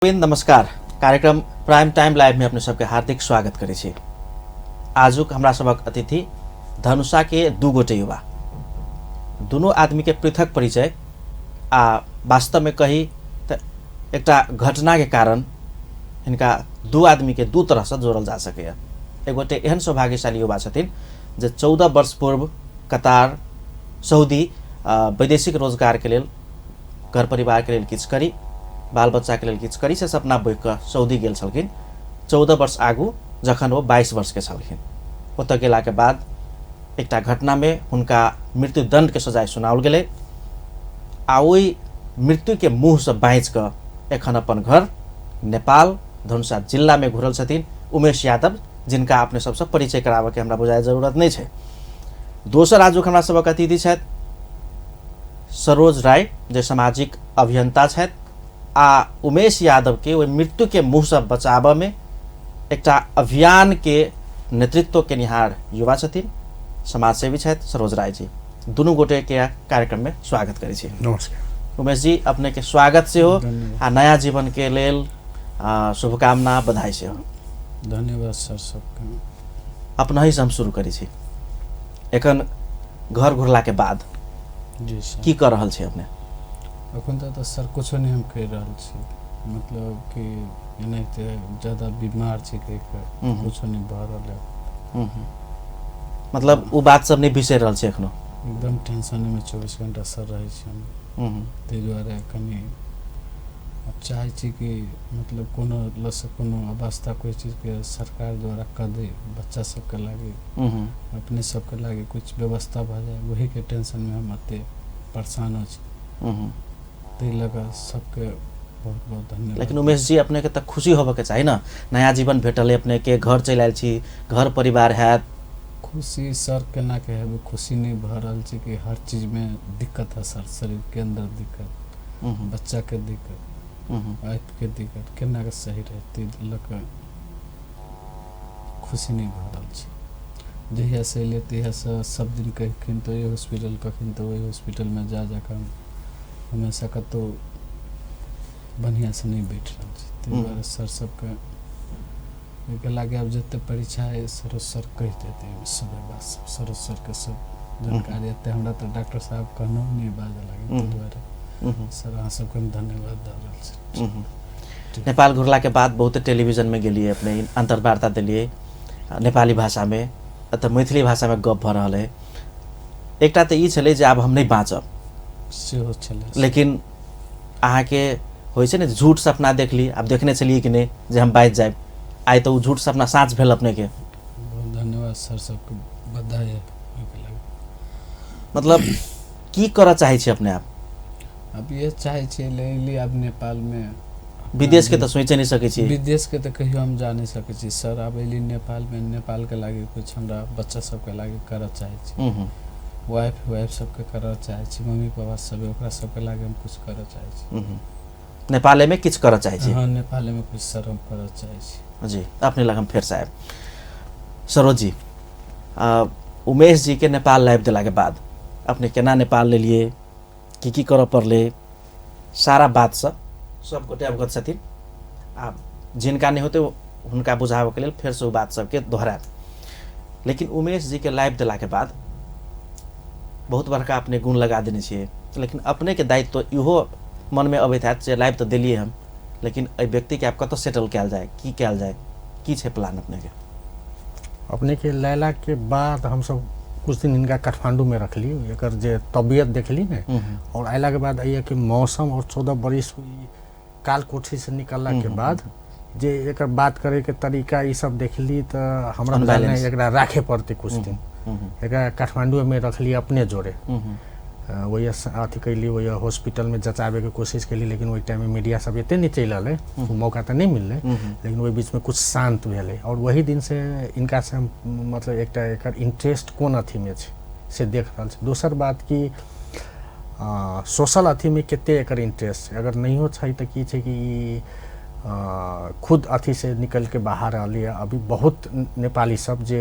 नमस्कार। कार्यक्रम prime time live में अपने सबके हार्दिक स्वागत करे छी। आजुक हमरा सबक अतिथि धनुषा के दू गोटे युवा, दोनों आदमी के पृथक परिचय आ वास्तव में कही तो एकटा घटना के कारण इनका दू आदमी के दू तरह से जोड़ल जा सके। एक गोटे एहन सौभाग्यशाली युवा छथिन जे 14 वर्ष पूर्व कतार सऊदी वैदेशिक रोजगार के लेल, घर परिवार के लेल किछ करी, बाल बच्चा के लेल किछ करी से सपना बोक के सऊदी गेल छलखिन। 14 वर्ष आगू जखन वो 22 वर्ष के छलखिन, ओतऽ गेला के बाद एकटा घटना में हुनका मृत्युदंड के सजाय सुनाओल गेलै आ ओहि मृत्यु के मुँह से बाँच के एखन अपन घर नेपाल धनुषा जिला में घुरल छथिन उमेश यादव, जिनका अपने सबसे परिचय कराबे के हमरा बुझाय जरूरत नहीं है। दोसर आजुक हमरा सबक अतिथि छथि सरोज राय, जे सामाजिक अभियंता छथि आ उमेश यादव के वो मृत्यु के मुँह से बचाबे में एकटा अभियान के नेतृत्व के निहार युवा छथिन, समाजसेवी छथि सरोज राय जी। दुनू गोटे के कार्यक्रम में स्वागत करै छी। नमस्कार उमेश जी, अपने के स्वागत से हो आ नया जीवन के लेल शुभकामना बधाई से हो। धन्यवाद सर सबके। अपना ही से हम शुरू करी छी। एखन घर घुरला के बाद जी सर की कर रहल छी अपने? अखन तो सर कुछ नहीं हम कर रहल छी, मतलब कि एनाहिते ज्यादा बीमार छी कह के कुछ नहीं भ रहल है। मतलब वो बात सब नहीं बिसर रहल छी एखनो? एकदम टेंशन में 24 घंटा सर रहे छी हम। ते दुआरे कनी अब चाहे छी कि मतलब कोनो लस कोनो अवस्था कोई चीज के सरकार द्वारा कर दे, बच्चा सबके लागे अपने सबके लागे कुछ व्यवस्था भ जाए, वही के टेंशन में हम अते परेशान हो छी। ते लगा सबके बहुत बहुत धन्यवाद। लेकिन उमेश जी, अपने के तक खुशी होबे के चाहिए ना, नया जीवन भेटल है, अपने के घर चल आयल छी, घर परिवार है। खुशी सर केना कहे, खुशी नहीं भ रहल छी कि हर चीज में दिक्कत है सर, शरीर के अंदर दिक्कत, बच्चा के दिक्कत, वाइफ के दिक्कत, केना के सही रहती लक खुशी नहीं भ रहल छी। जहिया से ले तहिया से सब दिन कहखिन तो ये हॉस्पिटल, कखिन तो वही हॉस्पिटल में जा कर हमेशा कतो बढ़िया से नहीं बैठ रहा छी। ते दुआरे सर सबके के लागे अब जते परीक्षा है सरोज सर कह देते हैं सब बात, सरोज सर के सब जानकारी एते हमरा तो डॉक्टर साहब कहनो नहीं बाजे लागे। ते दुआरे सर अहाँ सबके हम धन्यवाद द रहल छी। नेपाल घुरला के बाद बहुत टेलीविजन में गेलिए, अपने अंतर्वार्ता दिलिए नेपाली भाषा में, अतः मैथिली भाषा में गप भ रहल है। एकटा तो ई छलै जे आब हम नहीं बाँचब, सेहो छलै, लेकिन अहाँ के होइ छै ने झूठ सपना देख ली, आप देखने चलिए कि नहीं जे हम बाँच जाए, आइ तो झूठ सपना साँच भेल अपने के। बहुत धन्यवाद सर सबके, बधाई है। मतलब की करऽ चाहे छी अपने आप? अब ये चाहे छी ले अब नेपाल में, विदेश के तो सोचे नहीं सके छी, विदेश के तो कहियो हम जा नहीं सके छी सर। अब एली नेपाल में, नेपाल के लागे कुछ हमरा बच्चा सबके लागे करऽ चाहे छी, वाइफ सबके करऽ चाहे छी, मम्मी पापा सब ओकरा सबके लागे हम कुछ करऽ चाहे छी। नेपाले में किछ करऽ चाहे छी? हाँ, नेपाल में कुछ सर हम करऽ चाहे छी जी। अपने लगन फिर साहब सरोज जी, उमेश जी के नेपाल लाइव दिला के बाद अपने केना नेपाल ले लिए, की करऽ पड़ले, सारा बात सब गोटे अवगत छथिन। आ जिनका नहीं होते उनका बुझावे के लिए फिर से वो बात सबके दोहराएब। लेकिन उमेश जी के लाइव दिला के बाद बहुत बड़का अपने गुण लगा देने छे, लेकिन अपने के दायित्व तो इहो मन में अबैत हैत जे लाइव तो दिलिए हम, लेकिन ए व्यक्ति के आप कत सेटल कैल जाए, की कैल जाए, की छे प्लान अपने के? अपने के लैला के बाद हम सब कुछ दिन इनका काठमांडू में रख ली, एकर जे तबियत देख ली ने, और अला के बाद आइए कि मौसम और 14 बरिस काल कोठी से निकलला के बाद जे एकर बात करे के तरीका ई सब देख ली, तो हमरा बुझाने एकरा राखे पड़ते कुछ दिन। एकरा काठमांडू में रख ली अपने जोड़े, वही अथी कैली, वही हॉस्पिटल में जचावे के कोशिश कैली, लेकिन वही टाइम में मीडिया सब एते नहीं चल है, मौका तो नहीं मिलले, लेकिन वही बीच में कुछ शांत भेले। और वही दिन से इनका से हम मतलब एक इंटरेस्ट कौन अथी में से देख रहा है। दूसर बात की सोशल अथी में केते एकर इंटरेस्ट, अगर नहीं हो तो की छे कि खुद अथी से निकल के बाहर आ लिया। अभी बहुत नेपाली सब जे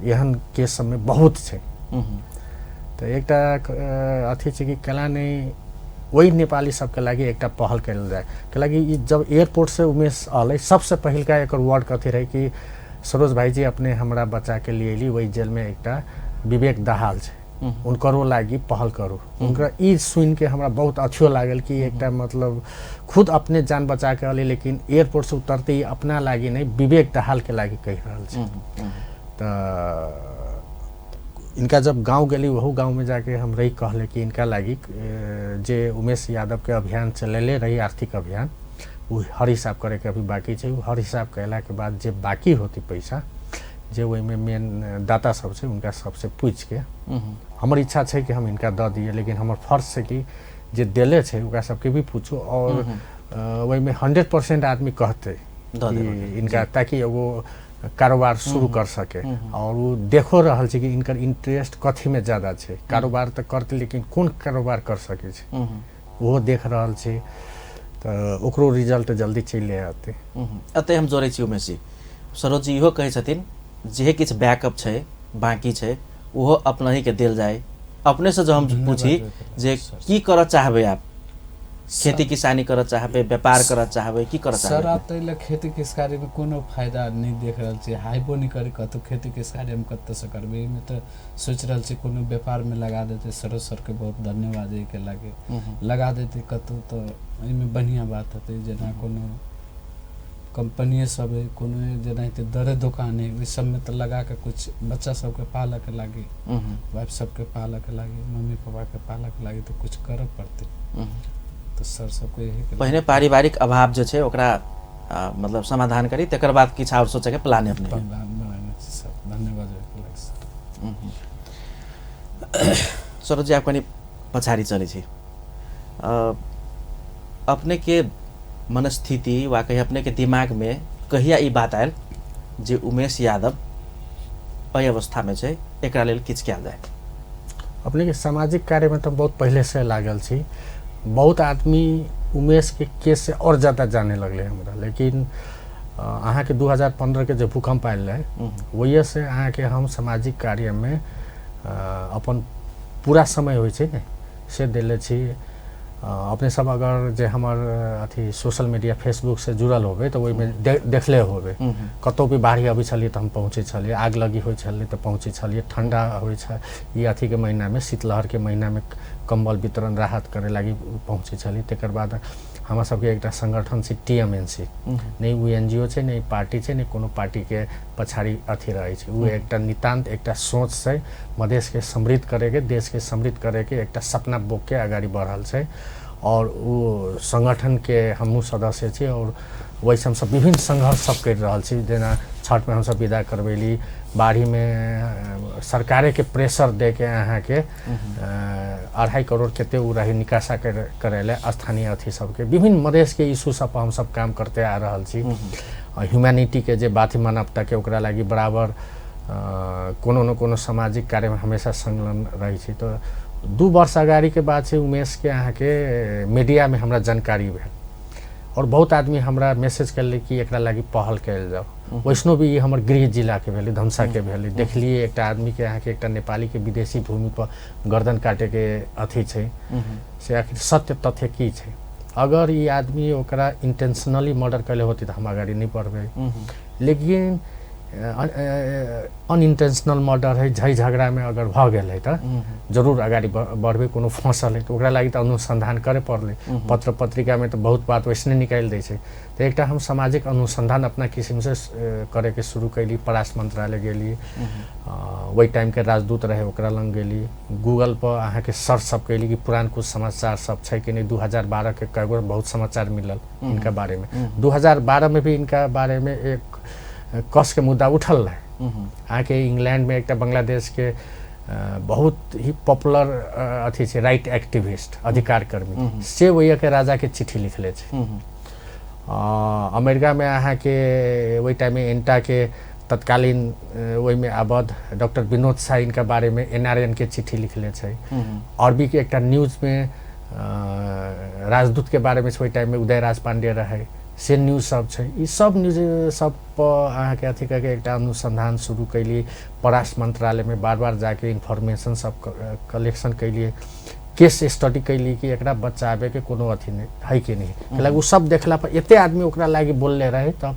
एहन केस सब में बहुत छे। तो एक अथी छे कि कला नहीं वही नेपाली सबके लागि एकटा पहल कयल जाए के लागि ई जब एयरपोर्ट से उमेश आलै सबसे पहिलका एकर वर्ड कथी रहे कि सरोज भाईजी अपने हमरा बच्चा के लिए ली वही जेल में एकटा विवेक दाहाल छै उनकरो लागि पहल करू उनका ई सुन के हमरा बहुत अच्छो लागल कि एकटा मतलब खुद अपने जान बचा के अली लेकिन एयरपोर्ट से उतरते ही अपना लागि नहीं विवेक दाहाल के लागि कहि रहल छै। त इनका जब गांव गेली वहू गांव में जाके हम रही कहले कि इनका लागि जे उमेश यादव के अभियान चलेले रही आर्थिक अभियान वो हर हिसाब करे के अभी बाकी छै। हर हिसाब कैला के बाद जे बाकी होती पैसा जे वही में मेन दाता सब छै उनका सबसे पूछ के हमर इच्छा छै कि हम इनका द दिए लेकिन हमर फर्ज छै कि जे देले छै ओकरा सबके भी पूछो और वही में 100% आदमी कहते कि इनका ताकि एगो कारोबार शुरू कर सके और वो देखो रहल छै कि इनकर इंटरेस्ट कथी में ज्यादा छै कारोबार तो करते लेकिन कौन कारोबार कर सके छै वो देख रहल छै तो ओकरो रिजल्ट जल्दी चलि आते। अतः हम जोड़े छी उमेश जी सरोज जी इहो कहै छथिन जे किछ बैकअप छै बाकी छै वो अपना ही के देल जाए। अपने से जो हम पूछी जे की करऽ चाहबे आप खेती किसानी करऽ चाहबे व्यापार करऽ चाहबे की करऽ चाहबे? सर आप तैले खेती किसानी में कोनो फायदा नहीं देख रहल छी हाइबो नहीं करे कतो खेती किसानी हम कत्ते से करबे में तो सोच रहल छी कोनो व्यापार में लगा देते। सरोज सर के बहुत धन्यवाद ए के लागे लगा देते कतो तो एमे बढ़िया बात होते जेना कोनो कंपनी सब है कोनो जेना दरे दुकान है इस सब में तो लगा के कुछ बच्चा सब के पाले के लागे वाइफ सब के पाले के लागे मम्मी पापा के पाले के लागे तो कुछ करऽ पड़ते। तो सर सबको यही पहले पारिवारिक अभाव जो छै ओकरा मतलब समाधान करी तकर बाद किछ और सोचे के प्लान अपने धन्यवाद। सरोज जी आप कनी पछाड़ी चले छी अपने के मनस्थिति वा कहीं अपने के दिमाग में कहिया ई बात आयल जे उमेश यादव अय अवस्था में छै एकरा लेल किछ कयल जाए? अपने के सामाजिक कार्य में तो बहुत पहले से लागल छी बहुत आदमी उमेश के केस से और ज़्यादा जाने लगले हमरा लेकिन अहाँ के 2015 के जो भूकंप आयल रहे वही से अहाँ के हम सामाजिक कार्य में अपन पूरा समय होइ छै ने से देले छी। अपने सब अगर जे हमर अथी सोशल मीडिया फेसबुक से जुड़ल होबे तो वही में देखले होबे कतौ भी बाढ़ी अबै छलिए तो हम पहुँचे छलिए आग लगी होइ छलिए तो पहुँचे छलिए ठंडा होइ छै ई अथी के महीना में शीतलहर के महीना में कंबल वितरण राहत करे लागी पहुँचे छलिए। तकर बाद हमरा सबके एकटा संगठन छै TMNC नहीं वो NGO छै नहीं पार्टी छै नहीं कोनो पार्टी के पछाड़ी अथी रहे छै वो एकटा नितांत एकटा सोच छै मधेश के समृद्ध करे के देश के समृद्ध करे के एकटा सपना बोक के आगाड़ी बढ़ल छै और वो संगठन के हमहू सदस्य छी और वैसे हम सब विभिन्न संघर्ष सब कर रहल छी जेना छठ में हम सब विदा करबेली बाढ़ी में सरकारे के प्रेशर दे के अहाँ के 2.5 करोड़ केते उ रही निकासा करेले स्थानीय अथी सबके विभिन्न मधेश के इशू सब पर हम सब काम करते आ रहल छी। ह्यूमैनिटी के जे बात मानवता के ओकरा लागी बराबर कोनो न कोनो सामाजिक कार्य में हमेशा संलग्न रही छी। तो 2 वर्ष अगाड़ी के बाद से उमेश के अहाँ के मीडिया में हमरा जानकारी भेल और बहुत आदमी हमरा मैसेज करले कि एकरा लागी पहल कयल जाओ। वैष्णो भी ये हमर गृह जिला के भेले धमसा के भेले देखलिए एकटा आदमी के अहाँ के एकटा नेपाली के विदेशी भूमि पर गर्दन काटे के अथी छै से आखिर सत्य तथ्य की छै। अगर ये आदमी ओकरा इंटेंशनली मर्डर कैले होती तो हम अगाड़ी नहीं बढ़बे लेकिन अनइंटेंशनल मर्डर है झै झगड़ा में अगर भ गेल है तो जरूर अगाड़ी बढ़बे कोनो फंसल है तो ओकरा लागि तो अनुसंधान करे पड़ले पत्र पत्रिका में तो बहुत बात वैसने निकाल दै छै। तो एकटा हम सामाजिक अनुसंधान अपना किस्म से करे के शुरू कैली परराष्ट्र मंत्रालय गेली वही टाइम के राजदूत रहे ओकरा लंग गेली गूगल पर अहाँ के सर्च सब कैली कि पुरान कुछ समाचार सब छै कि नहीं 2012 के कईगो बहुत समाचार मिलल इनका बारे में 2012 में भी इनका बारे में एक कस के मुद्दा उठल रहे आके इंग्लैंड में एक बांग्लादेश के बहुत ही पॉपुलर अथी छै राइट एक्टिविस्ट अधिकार कर्मी से वही के राजा के चिट्ठी लिखले छै। अमेरिका में अहाँ के वही टाइम में एंटा के तत्कालीन वही में आबद डॉक्टर विनोद शाह इनका बारे में NRN के चिट्ठी लिखले छै। अरबी के एक न्यूज में राजदूत के बारे में वही टाइम में उदयराज पांडे रहे से न्यूज सब छै ई सब न्यूज सब पर अहाँ के अथी करके एक अनुसंधान शुरू कैली परराष्ट्र मंत्रालय में बार बार जाके इन्फॉर्मेशन सब कलेक्शन कैलिए केस स्टडी कैली कि एकरा बचावे के कोनो अथी नहीं है कि नहीं कैला उ सब देखला पर एते आदमी ओकरा लागी बोलले रहे तब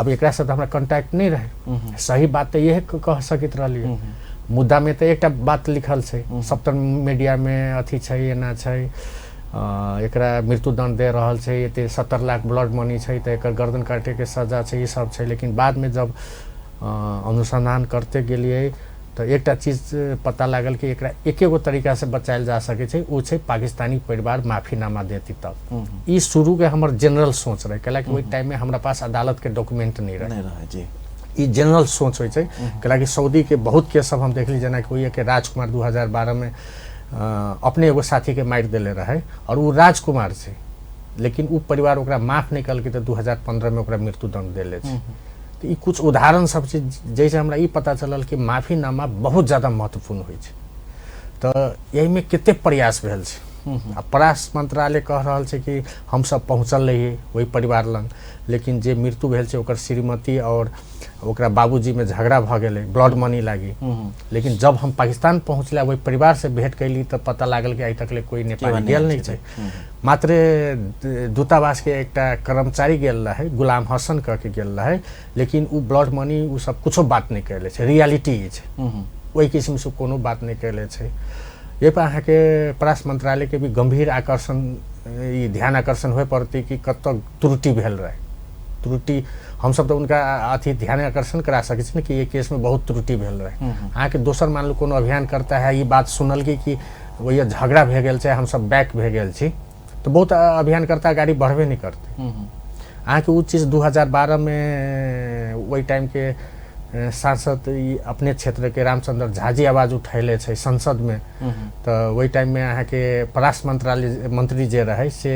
अब एकरा से तो हमरा कांटेक्ट नहीं रहे सही बात तो यह कह सकत रहली मुद्दा में तो एक बात लिखल छै सब मीडिया में अथी छै एना छै एकरा मृत्युदंड दे रहल छै एते 70 लाख ब्लड मनी छै तो एकर गर्दन काटे के सजा छै ये सब छै लेकिन बाद में जब अनुसंधान करते गेलिए तो एक चीज पता लागल कि एकरा एकेगो तरीका से बचायल जा सके छै उ छै पाकिस्तानी परिवार माफीनामा देती तब ई शुरू के हमर जनरल सोच रहे कैला कि ओइ टाइम में हमरा पास अदालत के डॉक्यूमेंट नहीं रहे जी ई जनरल सोच होय छै कैला कि सऊदी के बहुत केस सब हम देखली जना कि ओइ के राजकुमार 2012 में अपने एगो साथी के मार देले रहे और वो राजकुमार छै लेकिन उ परिवार ओकरा माफ नहीं कल के तो 2015 में ओकरा मृत्युदंड देले छै तो ई कुछ उदाहरण सब छै जैसे हमरा ई पता चलल कि माफीनामा बहुत ज़्यादा महत्वपूर्ण होय छै तो यही में कितने प्रयास भेल छै आ परराष्ट्र मंत्रालय कह रहल छै कि हम सब पहुँचल रहिए वही परिवार लंग लेकिन जे मृत्यु भेल छै ओकर श्रीमती और ओकरा बाबूजी में झगड़ा भ गेलै ब्लड मनी लागी लेकिन जब हम पाकिस्तान पहुँचला वही परिवार से भेंट कैली तो पता लागल कि आइ तकले कोई नेपाली गेल नहीं छै मात्र दूतावास के एकटा कर्मचारी गेल रहे गुलाम हसन कह के गेल रहे लेकिन उ ब्लड मनी उ सब कुछो बात नहीं कैले छै रियलिटी छै वही किस्म से कोनो बात नहीं कैले छै ये पर अहाँ के परराष्ट्र मंत्रालय के भी गंभीर आकर्षण ध्यान आकर्षण हुए पड़ती कि कत त्रुटि भेल रहे त्रुटि हम सब तो उनका अथी ध्यान आकर्षण करा सके छी कि ये केस में बहुत त्रुटि भेल रहे अहाँ के दोसर मान लो कोनो अभियान करता है ये बात सुनल कि वही झगड़ा भे गेल छै हम सब बैक भे गेल छी तो बहुत अभियान करता गाड़ी बढ़बे नहीं करते अहाँ के उ चीज 2012 में वही टाइम के सांसद अपने क्षेत्र के रामचंद्र झा जी आवाज उठैले छै संसद में तो वही टाइम में अहाँ के परराष्ट्र मंत्रालय मंत्री जे रहे से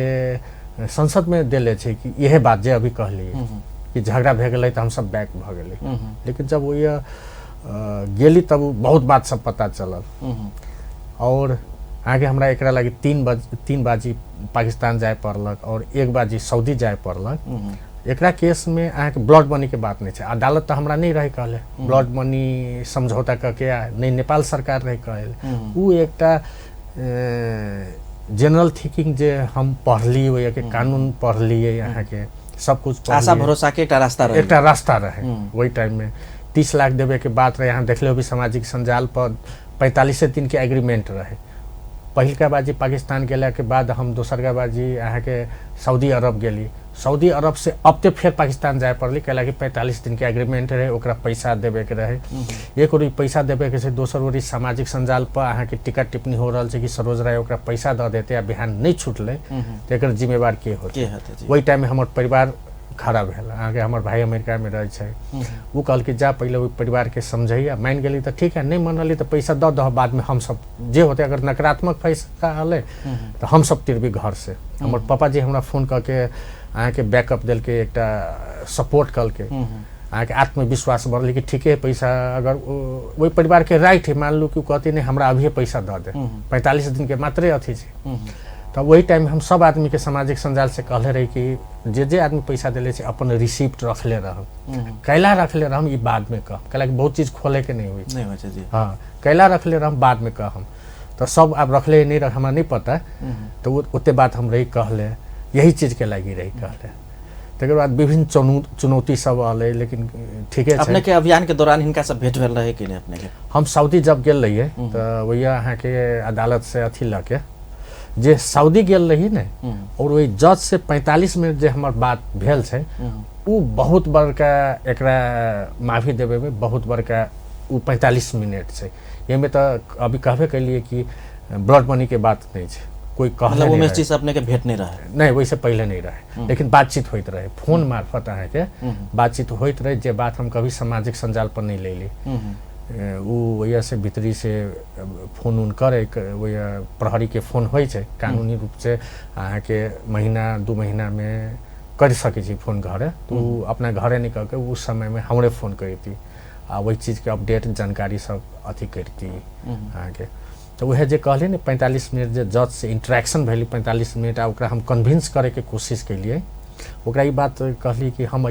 संसद में देले छै कि यह बात जे अभी कहलिए कि झगड़ा भे गेलै तो हम सब बैक भ गेलै लेकिन जब वो गेली तब बहुत बात सब पता चलल और आगे हमरा एकरा लगी 3 बाजी पाकिस्तान जाए पड़लक और 1 बाजी सऊदी जाए पड़लक एकरा केस में अहाँ के ब्लड मनी के बात नहीं है अदालत तो हमरा नहीं रहे कहले ब्लड मनी समझौता करके नहीं नेपाल सरकार रहे कहले उ एकटा जनरल थिंकिंग जे हम पढ़ली वो के कानून पढ़लिए यहाँ के सब कुछ आशा भरोसा के एक रास्ता रहे वही टाइम में 30 लाख देवे के बात रहे यहाँ देख लो भी सामाजिक संजाल पर 45 दिन के एग्रीमेंट रहे पहिलका बाजी पाकिस्तान गेला के बाद हम दोसरका बाजी अहाँ के सऊदी अरब गेली सऊदी अरब से अब तो फिर पाकिस्तान जाए पड़ली कैला कि 45 दिन के एग्रीमेंट रहे ओकरा पैसा देवे के रहे एक ओरी पैसा देवे के से दोसर ओरी सामाजिक संजाल पर अहाँ के टिकट टिप्पणी हो रहा है कि सरोज राय ओकरा पैसा दे देते आ बिहान नहीं छूटले तो एक जिम्मेवार के होते वही टाइम में हमार परिवार खड़ा भेल अहाँ के हमार भाई अमेरिका में रहे छै वो कहल कि जा पहले परिवार के समझैया मान गेली तो ठीक है नहीं मनली तो पैसा दे दह बाद में हम सब जे होते अगर नकारात्मक पैसा हले तो हम सब तिरबी घर से हमार पापा जी हमरा फोन करके अहाँ के बैकअप दिल के एकटा सपोर्ट कल के अहाँ के आत्मविश्वास बढ़ल कि ठीक है पैसा अगर वही परिवार के राइट है मान लो कि कहती नहीं हमरा अभी पैसा दे दे 45 दिन के मात्रे अथी छै तब वही टाइम हम सब आदमी के सामाजिक संजाल से कहले रही कि जे आदमी पैसा दिले से अपन रिसिप्ट रखले रहम कैला रखले रहम ई बाद में कह कैला कि बहुत चीज खोले के नहीं हुई हाँ कैला रखले रहम बाद में कहम तो सब अब रखले नहीं रख हमरा नहीं पता तो उतने बात हम रही कहले यही चीज के लगी रही कहले तकर बाद विभिन्न चुनौती सब आले लेकिन ठीक है अपने के अभियान के दौरान इनका सब भेंट भेल रहे कि नहीं अपने के हम सऊदी जब गेल रहिए तो वही अहाँ के अदालत से अथी लके जे सऊदी गेल रही ने और वही जज से 45 मिनट जे हमार बात भेल छै उ बहुत बड़का एकरा माफी देवे में बहुत बड़का उ 45 मिनट छै एमे तो अभी कहबे कैलिए कि ब्लड मनी के बात नहीं छै कोई कहले मतलब उमेश जी से अपने के भेंट नहीं रहे नहीं वैसे पहले नहीं रहे लेकिन बातचीत होइत रहे फोन मार्फत अहाँ के बातचीत होइत रहे जे बात हम कभी सामाजिक संजाल पर नहीं ले ली वो वही से भीतरी से फोन उन करे वही प्रहरी के फोन हो कानूनी रूप से अहाँ के महीना 2 महीना में कर सके छी फोन घरे तो अपना घरे निकल के उस समय में हमरे फोन करती आ वही चीज के अपडेट जानकारी सब अथी करती अहाँ के तो वह जे कहले ने 45 मिनट जे जज से इंटरेक्शन भेली 45 मिनट आ ओकरा हम कन्विंस करे के कोशिश कैलिए ओकरा ई बात कहली कि हम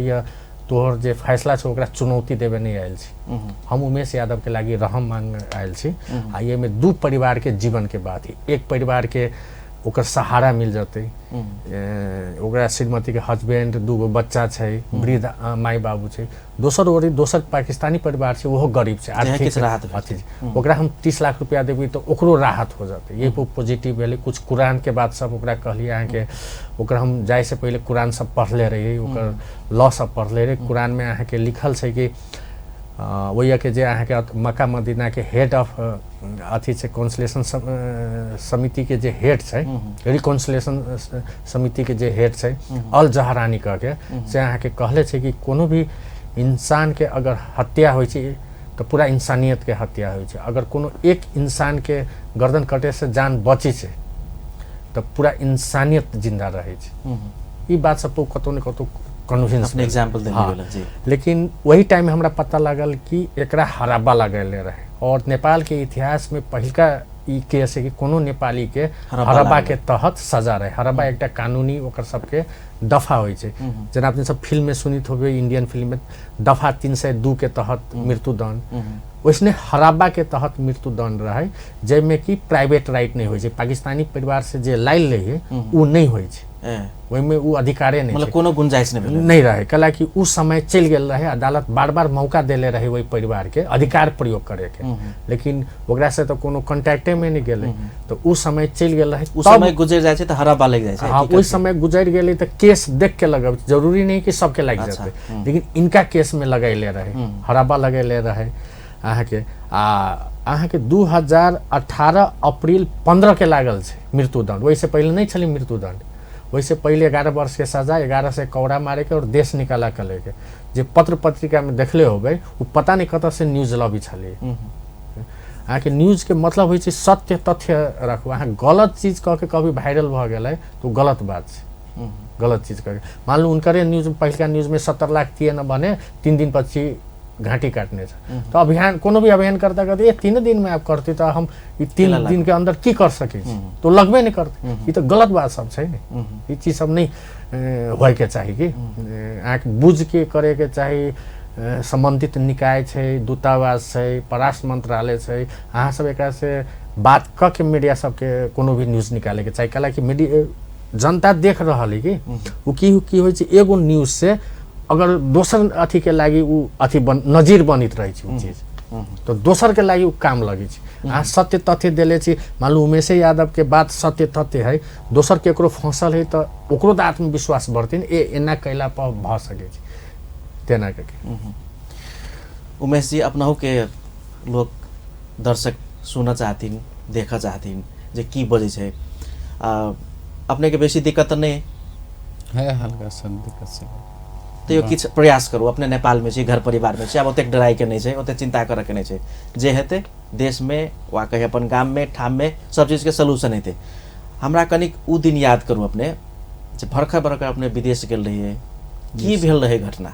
तोहर जे फैसला छै ओकरा चुनौती देवे नहीं आयल छी। हम उमेश यादव के लागी रहम मांग आयल छी। आ ये में 2 परिवार के जीवन के बात है। एक परिवार के ओकर सहारा मिल जते, ओकरा श्रीमती के हस्बैंड 2 गो बच्चा छै, वृद्ध माई बाबू छै। दोसर ओरी दोसर पाकिस्तानी परिवार छै, ओहो गरीब छै, आर्थिक राहत अथी ओकरा हम 30 लाख रुपया देबै तो ओकरो राहत हो जाते। ये पॉजिटिव भेलै। कुछ कुरान के बात सब ओकरा कहलिए अहाँ के, ओकरा हम जाय से पहले कुरान सब पढ़ले रहिए, ओकर लॉ सब पढ़ले रहिए। कुरान में अहाँ के लिखल छै कि वही के जे अहाँ के मक्का मदीना के हेड ऑफ अथी छै, काउंसिलेशन समिति के जे हेड छै, रिकॉन्सिलेशन समिति के जे हेड छै, अल जहरानी कह के से अहाँ के कहले छै कि कोनो भी इंसान के अगर हत्या होइ छै तो पूरा इंसानियत के हत्या होइ छै। अगर कोनो एक इंसान के गर्दन कटे से जान बची छै तो पूरा इंसानियत जिंदा रहे छै। ई बात सब तो कतौ न कतौ कन्विंस एग्जाम्पल देने वाला जी। लेकिन वही टाइम में हमरा पता लगल कि एकरा हराबा लगेले रहे। और नेपाल के इतिहास में पहिलका ई केस है कि कोनो नेपाली के हराबा के तहत सजा रहे। हराबा एकटा कानूनी ओकर सबके दफा होइ छै। जेना अपने सब फिल्म में सुनित होबे, इंडियन फिल्म में दफा 302 के तहत मृत्युदंड, वैसने हराबा के तहत मृत्युदंड रहे, जैमे कि प्राइवेट राइट नहीं होइ छै। पाकिस्तानी परिवार से जे लाइल रहे उ नहीं होइ छै, वही में उ अधिकारे नहीं, मतलब कोनो गुंजाइश नहीं रहे। कला कि उस समय चल गेल रहे, अदालत बार बार मौका देले रहे वही परिवार के अधिकार प्रयोग करे के, लेकिन ओकरा से तो कोनो कांटेक्टे में नहीं गेले। तो उस समय चल गेल रहे, उस समय गुजर जाए तो हराबा लग जाए। हाँ, उस समय गुजर गेले तो केस देख के लगे, जरूरी नहीं कि सबके लग जाते, लेकिन इनका केस में लगैले रहे, हराबा लगैले रहे। अहाँ के 2018 अप्रैल 15 के लागल छै मृत्युदंड। वैसे पहले नहीं छलै मृत्युदंड, वैसे पहले 11 वर्ष के सजा, 11 से कौड़ा मारे के और देश निकाला कले के। जे पत्र पत्रिका में देखले होबे, वो पता नहीं कत से न्यूज लबी छलै। अहाँ के न्यूज के मतलब होइ छै सत्य तथ्य रखू। अहाँ गलत चीज कह के कभी वायरल भ गेलै तो गलत बात छै। गलत चीज कह के मान लो उनकरे न्यूज पहिलका न्यूज में 70 लाख दिए न बने, 3 दिन पछि घाटी काटने छै। तो अभियान कोनो भी अभियान करता कहते ये 3 दिन में आप करते तो हम 3 दिन के अंदर की कर सके, तो लगबे नहीं करते। ये तो गलत बात सब छै ने, ये चीज सब नहीं होय के चाहिए कि आँख बुझ के करे के चाहिए। संबंधित निकाय छै, दूतावास छै, परराष्ट्र मंत्रालय छै, अहाँ सब एकरा से बात क के मीडिया सबके कोनो भी न्यूज निकाले के चाहिए। कला कि मीडिया जनता देख रहल है कि उ की होइ छै, एगो न्यूज से अगर दोसर अथी के लागी उ अथी नजीर बनित रहे छै उ चीज, तो दोसर के लागी उ काम लगे छै। अहाँ सत्य तथ्य देले छी, मान लो उमेश यादव के बात सत्य तथ्य है, दोसर केकरो फंसल है तो ओकरो तो आत्मविश्वास बढ़ते एना कैला पर भ सके छै तेना करके। उमेश जी, अपनाहु के लोग दर्शक सुन चाहथिन, देख चाहथिन जे की बजे छै, अपने के बेसी दिक्कत नहीं है? हल्का सा दिक्कत से तो यो किछ प्रयास करू। अपने नेपाल में छी, घर परिवार में छी, अब ओतेक डराई के नहीं छै, ओते चिंता करे के नहीं छै। जे हेते देश में वा कहीं अपन गाम में ठाम में सब चीज के सलूशन हेते। हमरा कनिक उ दिन याद करू अपने जे भरखर अपने विदेश गेल रहिए, की भेल रहे घटना?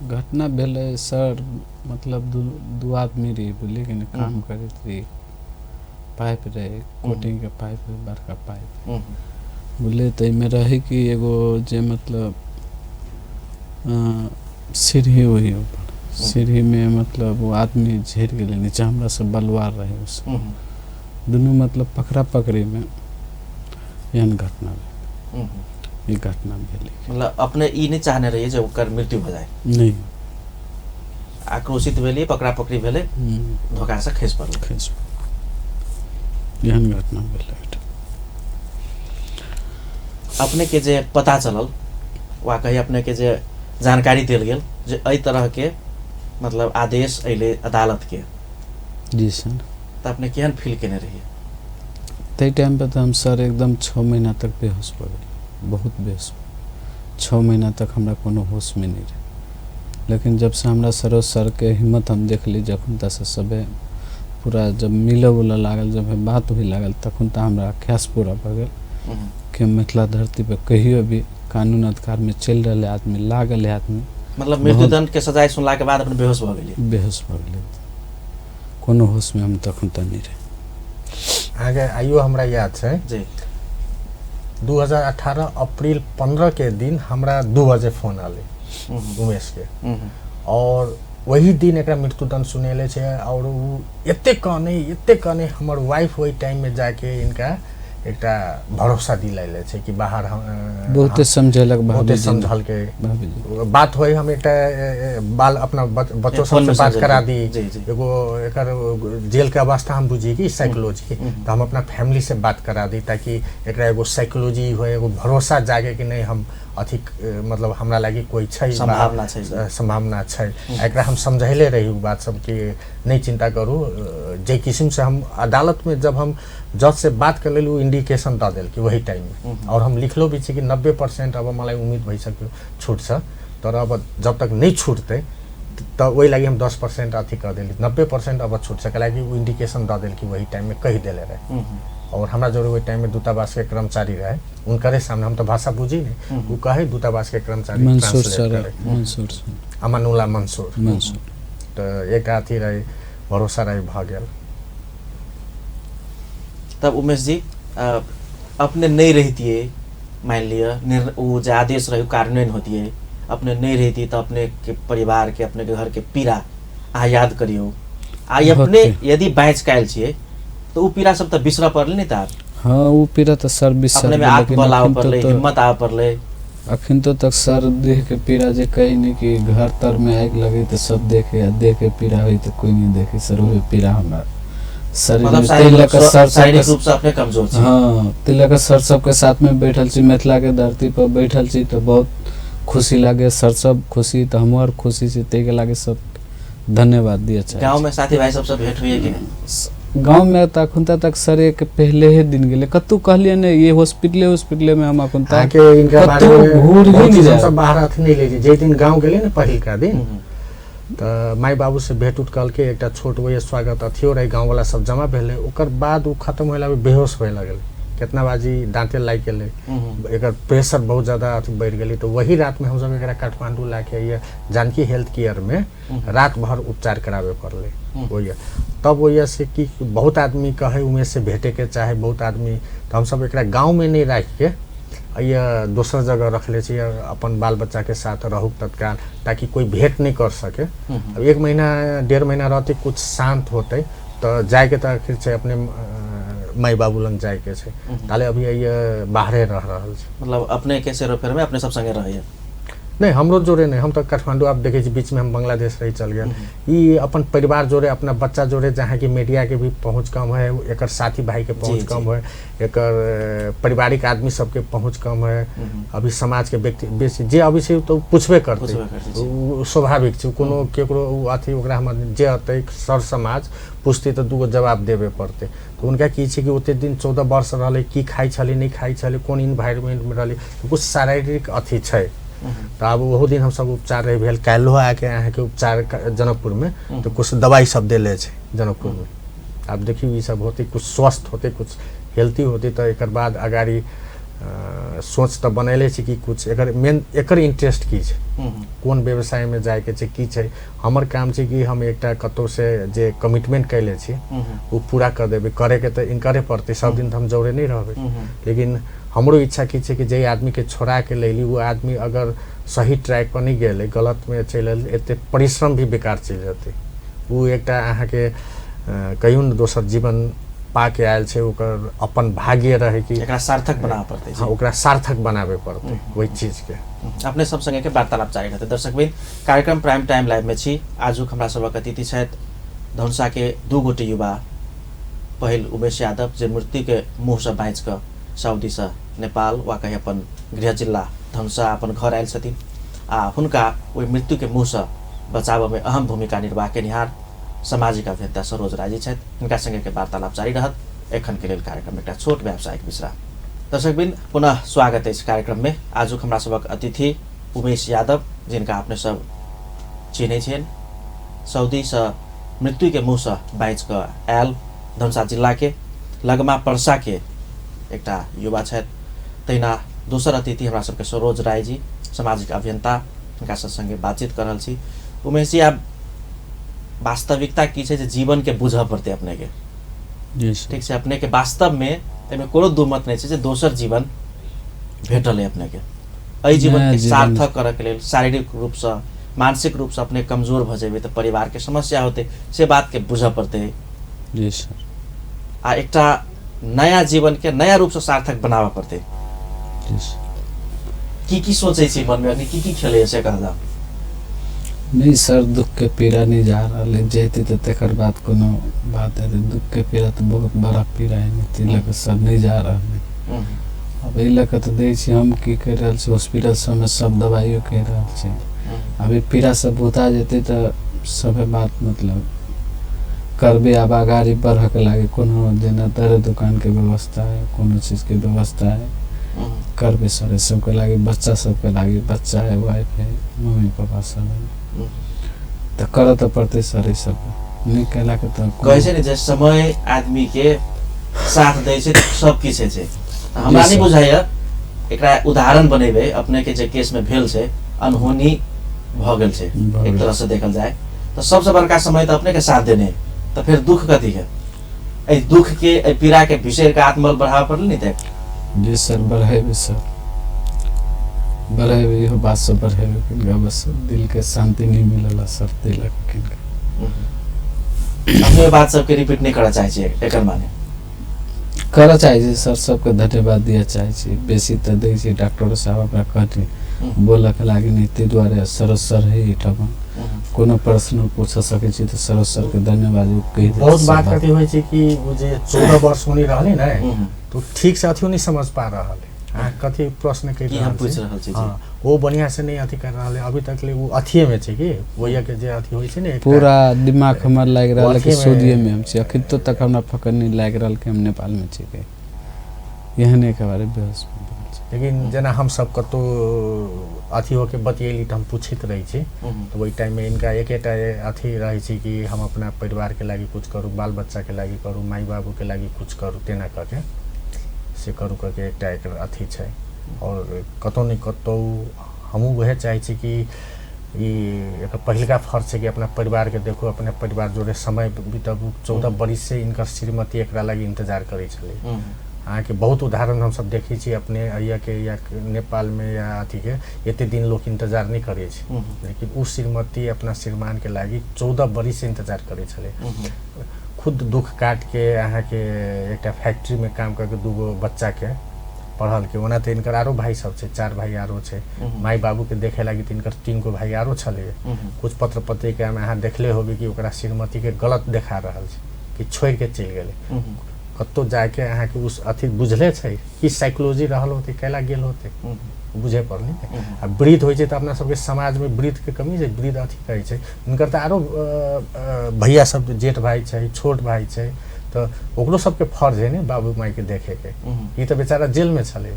घटना भेले सर, मतलब दू आदमी रही, लेकिन काम करते रही, पाइप रहे, कोटिंग के पाइप, बड़का पाइप बोले, तो में रहे कि एगो जे मतलब सीढ़ी हुई ऊपर, सीढ़ी में मतलब वो आदमी झेर गए नीचे, हमरा से बलवार रहे उस दोनों, मतलब पकड़ा पकड़ी में एहन घटना भेल। ये घटना भेल, मतलब अपने ई नहीं चाहने रहिए जे ओकर मृत्यु हो जाए? नहीं, आक्रोशित भेलिए, पकड़ा पकड़ी भेले, धोखा से खसि पड़ल। एहन घटना भेल। अपने के जे पता चलल वा कहीं अपने के जे जानकारी दिल गेल जे एहि तरह के मतलब आदेश अइले अदालत के, जी सर, तो अपने केहन फील केने रहिए? ते टाइम पे तो हम सर एकदम 6 महीना तक बेहोश हो गए, बहुत बेहोश। 6 महीना तक हमरा कोनो होश में नहीं रहे। लेकिन जब से हमरा सर के हिम्मत हम देख ली, जखन तक से सबे पूरा जब मिले उले लागल, जब बात हुई लागल, तखन तक हमरा ख्यास पूरा भ गेल कि मिथिला धरती पे कहियो भी कानून अधिकार में चल रहे आदमी, लागल है आदमी, मतलब मृत्युदंड के सजाए सुनला के बाद अपने बेहोश भ गेलिए? बेहोश भ गेलिए, कोनो होश में हम तखन तक नहीं रहे। आगे आइयो हमरा याद छै जी, 2018 अप्रैल 15 के दिन हमरा 2 बजे फोन आले उमेश के और वही दिन एक मृत्युदंड सुनेले छे और उ एते कने हमर वाइफ वही टाइम में जाके इनका एकटा भरोसा दिलाइले छे कि बाहर बहुते समझलक बहुते समझल के बात होई हम एकटा बाल अपना बच्चों से बात करा दी एगो एकर जेल के अवस्था हम बुझी कि साइकोलॉजी तो हम अपना फैमिली से बात करा दी ताकि एकरा एगो साइकोलॉजी होए एगो भरोसा जागे कि नहीं हम अधिक मतलब हमरा लागी कोई छै संभावना छै एकरा हम समझैले रही बात सब कि नहीं चिंता करू जे किस्म से हम अदालत में जब हम जज से बात कर लेलू इंडिकेशन द देल कि वही टाइम में और हम लिखलो भी छी कि 90% अब मलाई उम्मीद भई सके छूट से तर अब जब तक नहीं छूटते तो वही लगी हम 10% अथी कर देली 90% अब छूट सकेला कि वो इंडिकेशन द देल कि वही टाइम में कही देले रहे और हमरा जोरे वही टाइम में दूतावास के कर्मचारी रहे उनकरे सामने हम तो भाषा बुझी नहीं वो कहे दूतावास के कर्मचारी मंसूर अमानुल्लाह मंसूर तो एक अथी रहे भरोसा रहे भ गेल। तब उमेश जी अपने नहीं रहती है मान लिया वो जो आदेश रहे कार्यान्वयन होती है अपने नहीं रहती तो अपने के परिवार के अपने के घर के पीड़ा आ याद करियो आई अपने यदि बाँच कायल छिए तो वो पीड़ा सब तो बिसरा पड़ल नहीं था। हाँ वो पीड़ा तो सर बिसर अपने में आत्मबल आवे पड़ले हिम्मत आवे पड़ले अखिन तो तक सर देख के पीड़ा जे कहीं नहीं कि घर तर में आग लगे तो सब देखे पीड़ा हुई तो कोई नहीं देखे सर वो पीड़ा हमारा शारीरिक रूप से अपने कमजोर छी। हाँ तिलक सर सबके साथ में बैठल छी मिथिला के धरती पर बैठल छी तो बहुत खुशी लागे सर सब खुशी तो हमार खुशी से ते के लागे सब धन्यवाद दिया चाहिए। गांव में साथी भाई सब भेंट हुई है कि नहीं? गांव में तक तक सर एक पहले ही दिन गेले कतु कहलिए ने ये हॉस्पिटल में हम अखन तक के इनका बारे में भूल ही नहीं जाए सब बाहर अथी नहीं ले जे दिन गांव गेले ने पहिल का दिन तो माई बाबू से भेंट उठ कल के एक छोट वही स्वागत अथियो रहे गाँव वाला सब जमा भेले ओकर बाद वो खत्म होला बेहोश होए लगल कितना बाजी डांटे लाग गेले एक प्रेशर बहुत ज्यादा बढ़ गई तो वही रात में हम सब एक काठमांडू लाके ये जानकी हेल्थ केयर में रात भर उपचार करावे पड़ले वही तब वही से कि बहुत आदमी कहे उमेश से भेटे के चाहे बहुत आदमी तो हम सब एक गाँव में नहीं रख के ये दूसर जगह रख ले अपन बाल बच्चा के साथ रहू तत्काल ताकि कोई भेंट नहीं कर सके। अब 1 महीना 1.5 महीना रहते कुछ शांत होते तो जाए के तो आखिर से अपने माई बाबू लंग जाए के छे ताले अभी ये बाहरे रह रहल छे मतलब अपने के सेरोफेर में अपने सब संगे रहिए नहीं हमरो जोरे नहीं हम तो काठमांडू आप देखे बीच में हम बांग्लादेश रही चल गए ये अपन परिवार जोरे अपना बच्चा जोरे जहाँ की मीडिया के भी पहुँच कम है एक साथी भाई के पहुँच कम है एक पारिवारिक आदमी सबके पहुँच कम है अभी समाज के व्यक्ति बेसी जे अभी से तो पूछबे करते स्वाभाविक छै कोनो केकरो अथी ओकरा हम जे अतै सर समाज पूछते तो दूगो जवाब देवे पड़ते तो उनका की छै कि ओते दिन 14 वर्ष रहले की खाई छले नहीं खाई छले कौन इन्वायरमेंट में रहले कुछ शारीरिक अथी छै तो अब वो दिन हम सब उपचार रहे भेल काल्हो आके यहाँ के उपचार जनकपुर में तो कुछ दवाई सब देले छे जनकपुर में आप देखियो ये सब होते कुछ स्वस्थ होते कुछ हेल्थी होते तो एक बाद अगाड़ी सोच तो बनैले छी कि कुछ एकर मेन एकर इंटरेस्ट की छै कोन व्यवसाय में जाए के छै की छै हमर काम छै कि हम एकटा कतो से जे कमिटमेंट कैले छी वो पूरा कर देबे करे के तो इनकरे पड़ते सब दिन तो हम जोड़े नहीं रहबे लेकिन हमरो इच्छा की छै कि जे आदमी के छोड़ा के लेली वो आदमी अगर सही ट्रैक पर नहीं गेले गलत में चलल एते परिश्रम भी बेकार चल जाते वो एकटा अहाँ के कहियो न दोसर जीवन पाके आयल छै ओकर अपन भाग्य रहे कि एकरा सार्थक बनावे पड़ते हाँ ओकरा सार्थक बनावे पड़ते वही चीज के अपने सब संगे के वार्तालाप जारी रहते दर्शकबिन कार्यक्रम प्राइम टाइम लाइव में छी आजुक हमरा सबक अतिथि छथि धनुषा के 2 गोटे युवा पहिल उमेश यादव जे मृत्यु के मुँह से बाँच क सऊदी से नेपाल वा कहीं अपन गृह जिला धनुषा अपन घर आयल छथिन आ हुनका ओहि मृत्यु के मुँह से बचाव में अहम भूमिका निर्वाह केनिहार सामाजिक अभियंता सरोज राजी छथि हुनका संगे के वार्तालाप जारी रहत एखन के लेल कार्यक्रम एकटा छोट व्यावसायिक विश्राम। दर्शकबिन पुनः स्वागत है इस कार्यक्रम में आजुक हमरा सबक अतिथि उमेश यादव जिनका अपने सब चिन्है छियन सऊदी से मृत्यु के मुँह से बाँच क आयल धनुषा जिला के लगमा पर्सा के एकटा युवा छथि तहिना दोसर अतिथि हमरा सबके सरोज राय जी सामाजिक अभियंता हुनका संगे बातचीत कर रहल छी। उमेश जी आप वास्तविकता की छै जे जीवन के बुझ पड़ते अपने के ठीक से अपने के वास्तव में एमे कोनो दू मत नहीं छै जे दोसर जीवन भेटल है अपने के एहि जीवन नया के जीवन- सार्थक करऽ के लेल शारीरिक रूप से मानसिक रूप से अपने कमजोर भ जेबै तऽ परिवार के समस्या होते से बात के बुझऽ पड़तै जी सर आ एकटा नया जीवन के नया रूप से सार्थक बनाबऽ पड़तै। जी सर की सोचै छी मन में की खेलै से कहला नहीं सर दुख के पीड़ा नहीं जा रहा है जेते तो तेकर बाद कोनो बात है दुख के पीड़ा तो बहुत बड़ा पीड़ा है नहीं लगे सर नहीं जा रहा है अब एहि लऽ कऽ तऽ दै छी हम की कहि रहल छी हॉस्पिटल सबमे सब दवाइयो कहि रहल छी अभी पीड़ा सब बुता जेतै तऽ सभे बात मतलब करबे आब आगाड़ी बढ़ऽके लागे कोनो जेना दर दुकान के व्यवस्था है कोनो चीज के व्यवस्था है करबे सर सबके लागे बच्चा सबके लागे बच्चा है वाइफ है मम्मी पापा सब है तऽ करऽ तऽ पड़तै सर ई सब नहीं कैला के तऽ कहै छै ने जे समय आदमी के साथ दै छै तऽ सब किछु छै हमरा नहीं बुझाइए एकरा उदाहरण बनेबे अपने के जे केस में भेल छै अनहोनी भ गेल छै एक तरह से देखल जाए तो सबसे बड़का समय तो अपने के साथ देने तो फिर दुख कथी है ए दुख के ए पीड़ा के विषय का आत्मबल बढ़ावा पड़ल नहीं तक जी सर बढ़ेबे सर बढ़ेबे इहो बात सब बढ़ेबे किनका बस दिल के शांति नहीं मिलला सर दिलक किनका अपने बात सबके रिपीट नहीं करना चाहिए एकर माने करऽ चाहै छी सर सबके धन्यवाद दिअ चाहै छी बेसी तऽ दै छी डॉक्टर साहब हमरा कहथिन बोलऽ के लागि नहीं ताहि दुआरे सरोज सर है एहिठाम कोनो प्रश्न पूछ सकै छी तऽ सरोज सर के धन्यवाद कहि दै बहुत बात कथी होइ छै कि वो जे 14 वर्ष होनी रहले ना तो ठीक से अथियो नहीं समझ पा रहल है कथी प्रश्न कहि हम पूछ रहल छी हां वो बढ़िया से नहीं अथी कर रहल है अभी तक ले वो अथिये में छै कि ओया के जे अथी होइ छै ने पूरा दिमाग हमर लागि रहल है कि सूर्य में हम छी अखन तो तक हमरा फकर नहीं लागि रहल कि हम नेपाल में छी के एहने के बारे बेहोश लेकिन जना हम सब कतो अथी होके बतियली त हम पूछित रही छी तो वही टाइम में इनका एकेटा अथी रही छी कि हम अपना परिवार के लागि कुछ करू बाल बच्चा के लागि करू माई बाबू के लागि कुछ करू तेना करके से करू करके एकटा एकर अथी छै और कतो नहीं कतो हमहू वह चाहे छी कि एक पहिलका फर्ज है कि अपना परिवार के देखो अपने परिवार जोड़े समय बिताबू 14 बरिस से इनकर श्रीमती एकरा लागि इंतजार करे छले अहाँ के बहुत उदाहरण हम सब देखी छी अपने अइया के या नेपाल में या अथी के एते दिन लोग इंतजार नहीं करे छी लेकिन उ श्रीमती अपना श्रीमान के लागि 14 बरिस से इंतजार करे छले खुद दुख काट के अहाँ के एकटा फैक्ट्री में काम करके दूगो बच्चा के पढ़ल के ओना तो इनकर आरो भाई सब छे 4 भाई आरो छे माई बाबू के देखे लागी तो इनकर 3 गो भाई आरो छले कुछ पत्र पत्रिका में अहाँ देखले होबे कि ओकरा श्रीमती के गलत देखा रहल छे कि छोड़ के चल गेले कतो जाके अहाँ के उस अथी बुझले छे कि साइकोलॉजी रहल होते कैला गेल होते बुझे पड़ली आ वृद्ध होइ छे त अपना सबके समाज में वृद्ध के कमी छे वृद्ध अथी कहै छे इनकर त आरो भैया सब जेठ भाई छे छोट भाई छे तो ओकरो सबके फर्ज है ने बाबू माई के देखे के ई तो बेचारा जेल में छले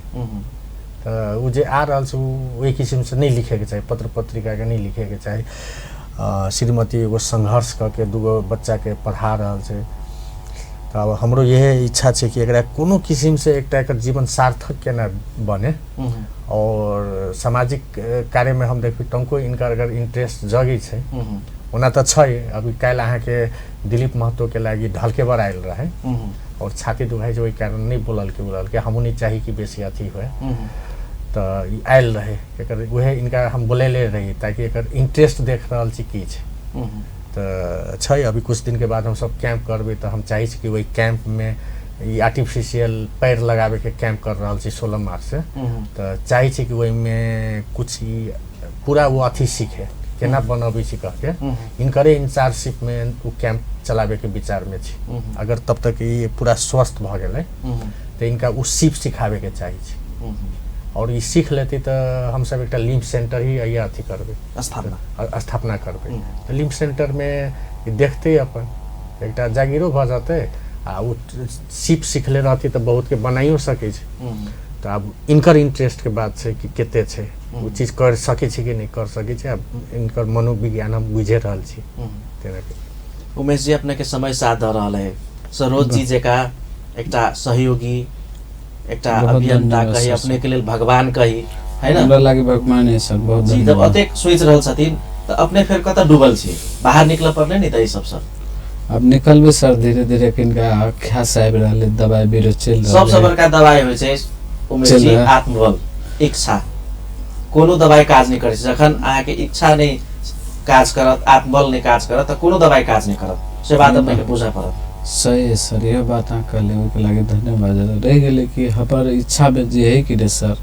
तो उ जे आ रहल छे ओहि किस्म से नहीं लिखे के चाहिए पत्र पत्रिका के नहीं लिखे के चाहिए श्रीमती एगो संघर्ष करके दूगो बच्चा के पढ़ा रहल छे तो अब हमरो यह इच्छा छे कि एकरा कोनो किस्म से एकटा एकर जीवन सार्थक केना बने और सामाजिक कार्य में हम देखबी टंको इनका अगर इंटरेस्ट जगी छे ओना तो छै अभी काल अहाँ के दिलीप महतो के लागि ढलके बर आयल रहे और छाती दुखाई जो कारण नहीं बोलल के हमू नहीं चाही कि बेसी अथी होए तो आयल रहे एकर वह इनका हम बोलेले रही ताकि एकर इंटरेस्ट देख रहल छी की छै तो छै अभी कुछ दिन के बाद हम सब कैंप करबे तो हम चाही छी कि वही कैंप में ई आर्टिफिशियल पैर लगावे के कैंप कर रहल छी 16 मार्च से तो चाही छी कि वही में कुछ पूरा वो अथी सीखे केना बनबे छी कह के इनकरे इंचार्जशिप में वो कैंप चलावे के विचार में छी अगर तब तक ये पूरा स्वस्थ भ गेले तो इनका उ सिखावे के चाही छी और ये सीख लेती तो हम सब एक लिम्फ सेंटर ही या अथी करबे स्थापना करबे तो लिम्फ सेंटर में देखते अपन एक जागीरो भ जाते आ उ सीखले रहती तो बहुत के बनाइयो सके छै तो अब इनकर इंटरेस्ट के बात छै कि केते छै वो चीज कर सके छै कि नहीं कर सके छै अब इनकर मनोविज्ञान हम बुझे रहल छी तेना के उमेश जी अपने के समय साथ द रहल है सरोज जी जेका एकटा सहयोगी एकटा अभियंता कही अपने के लिए भगवान कही है ना हमरा लागि भगवान है सर बहुत जी जब अतेक सोच रहल छथिन तो अपने फिर कत डूबल छी बाहर निकल पड़ले नहीं त ई सब सर अब निकलबे सर धीरे धीरे किनका ख्यास आबि रहले दवाई बीरो चल रहल सबसे बड़का दवाई होय छै उमेश जी आत्मबल इच्छा कोनो दबाई काज नहीं करे जखन अहाँके इच्छा नहीं काज करत आत्मबल नहीं काज करत त कोनो दबाई काज नहीं करत से बात अपने के बुझा पड़त। सही है सर, यह बात अहाँ कहले ओके लागे धन्यवाद। रह गेले कि हमार इच्छा में जे है कि रे सर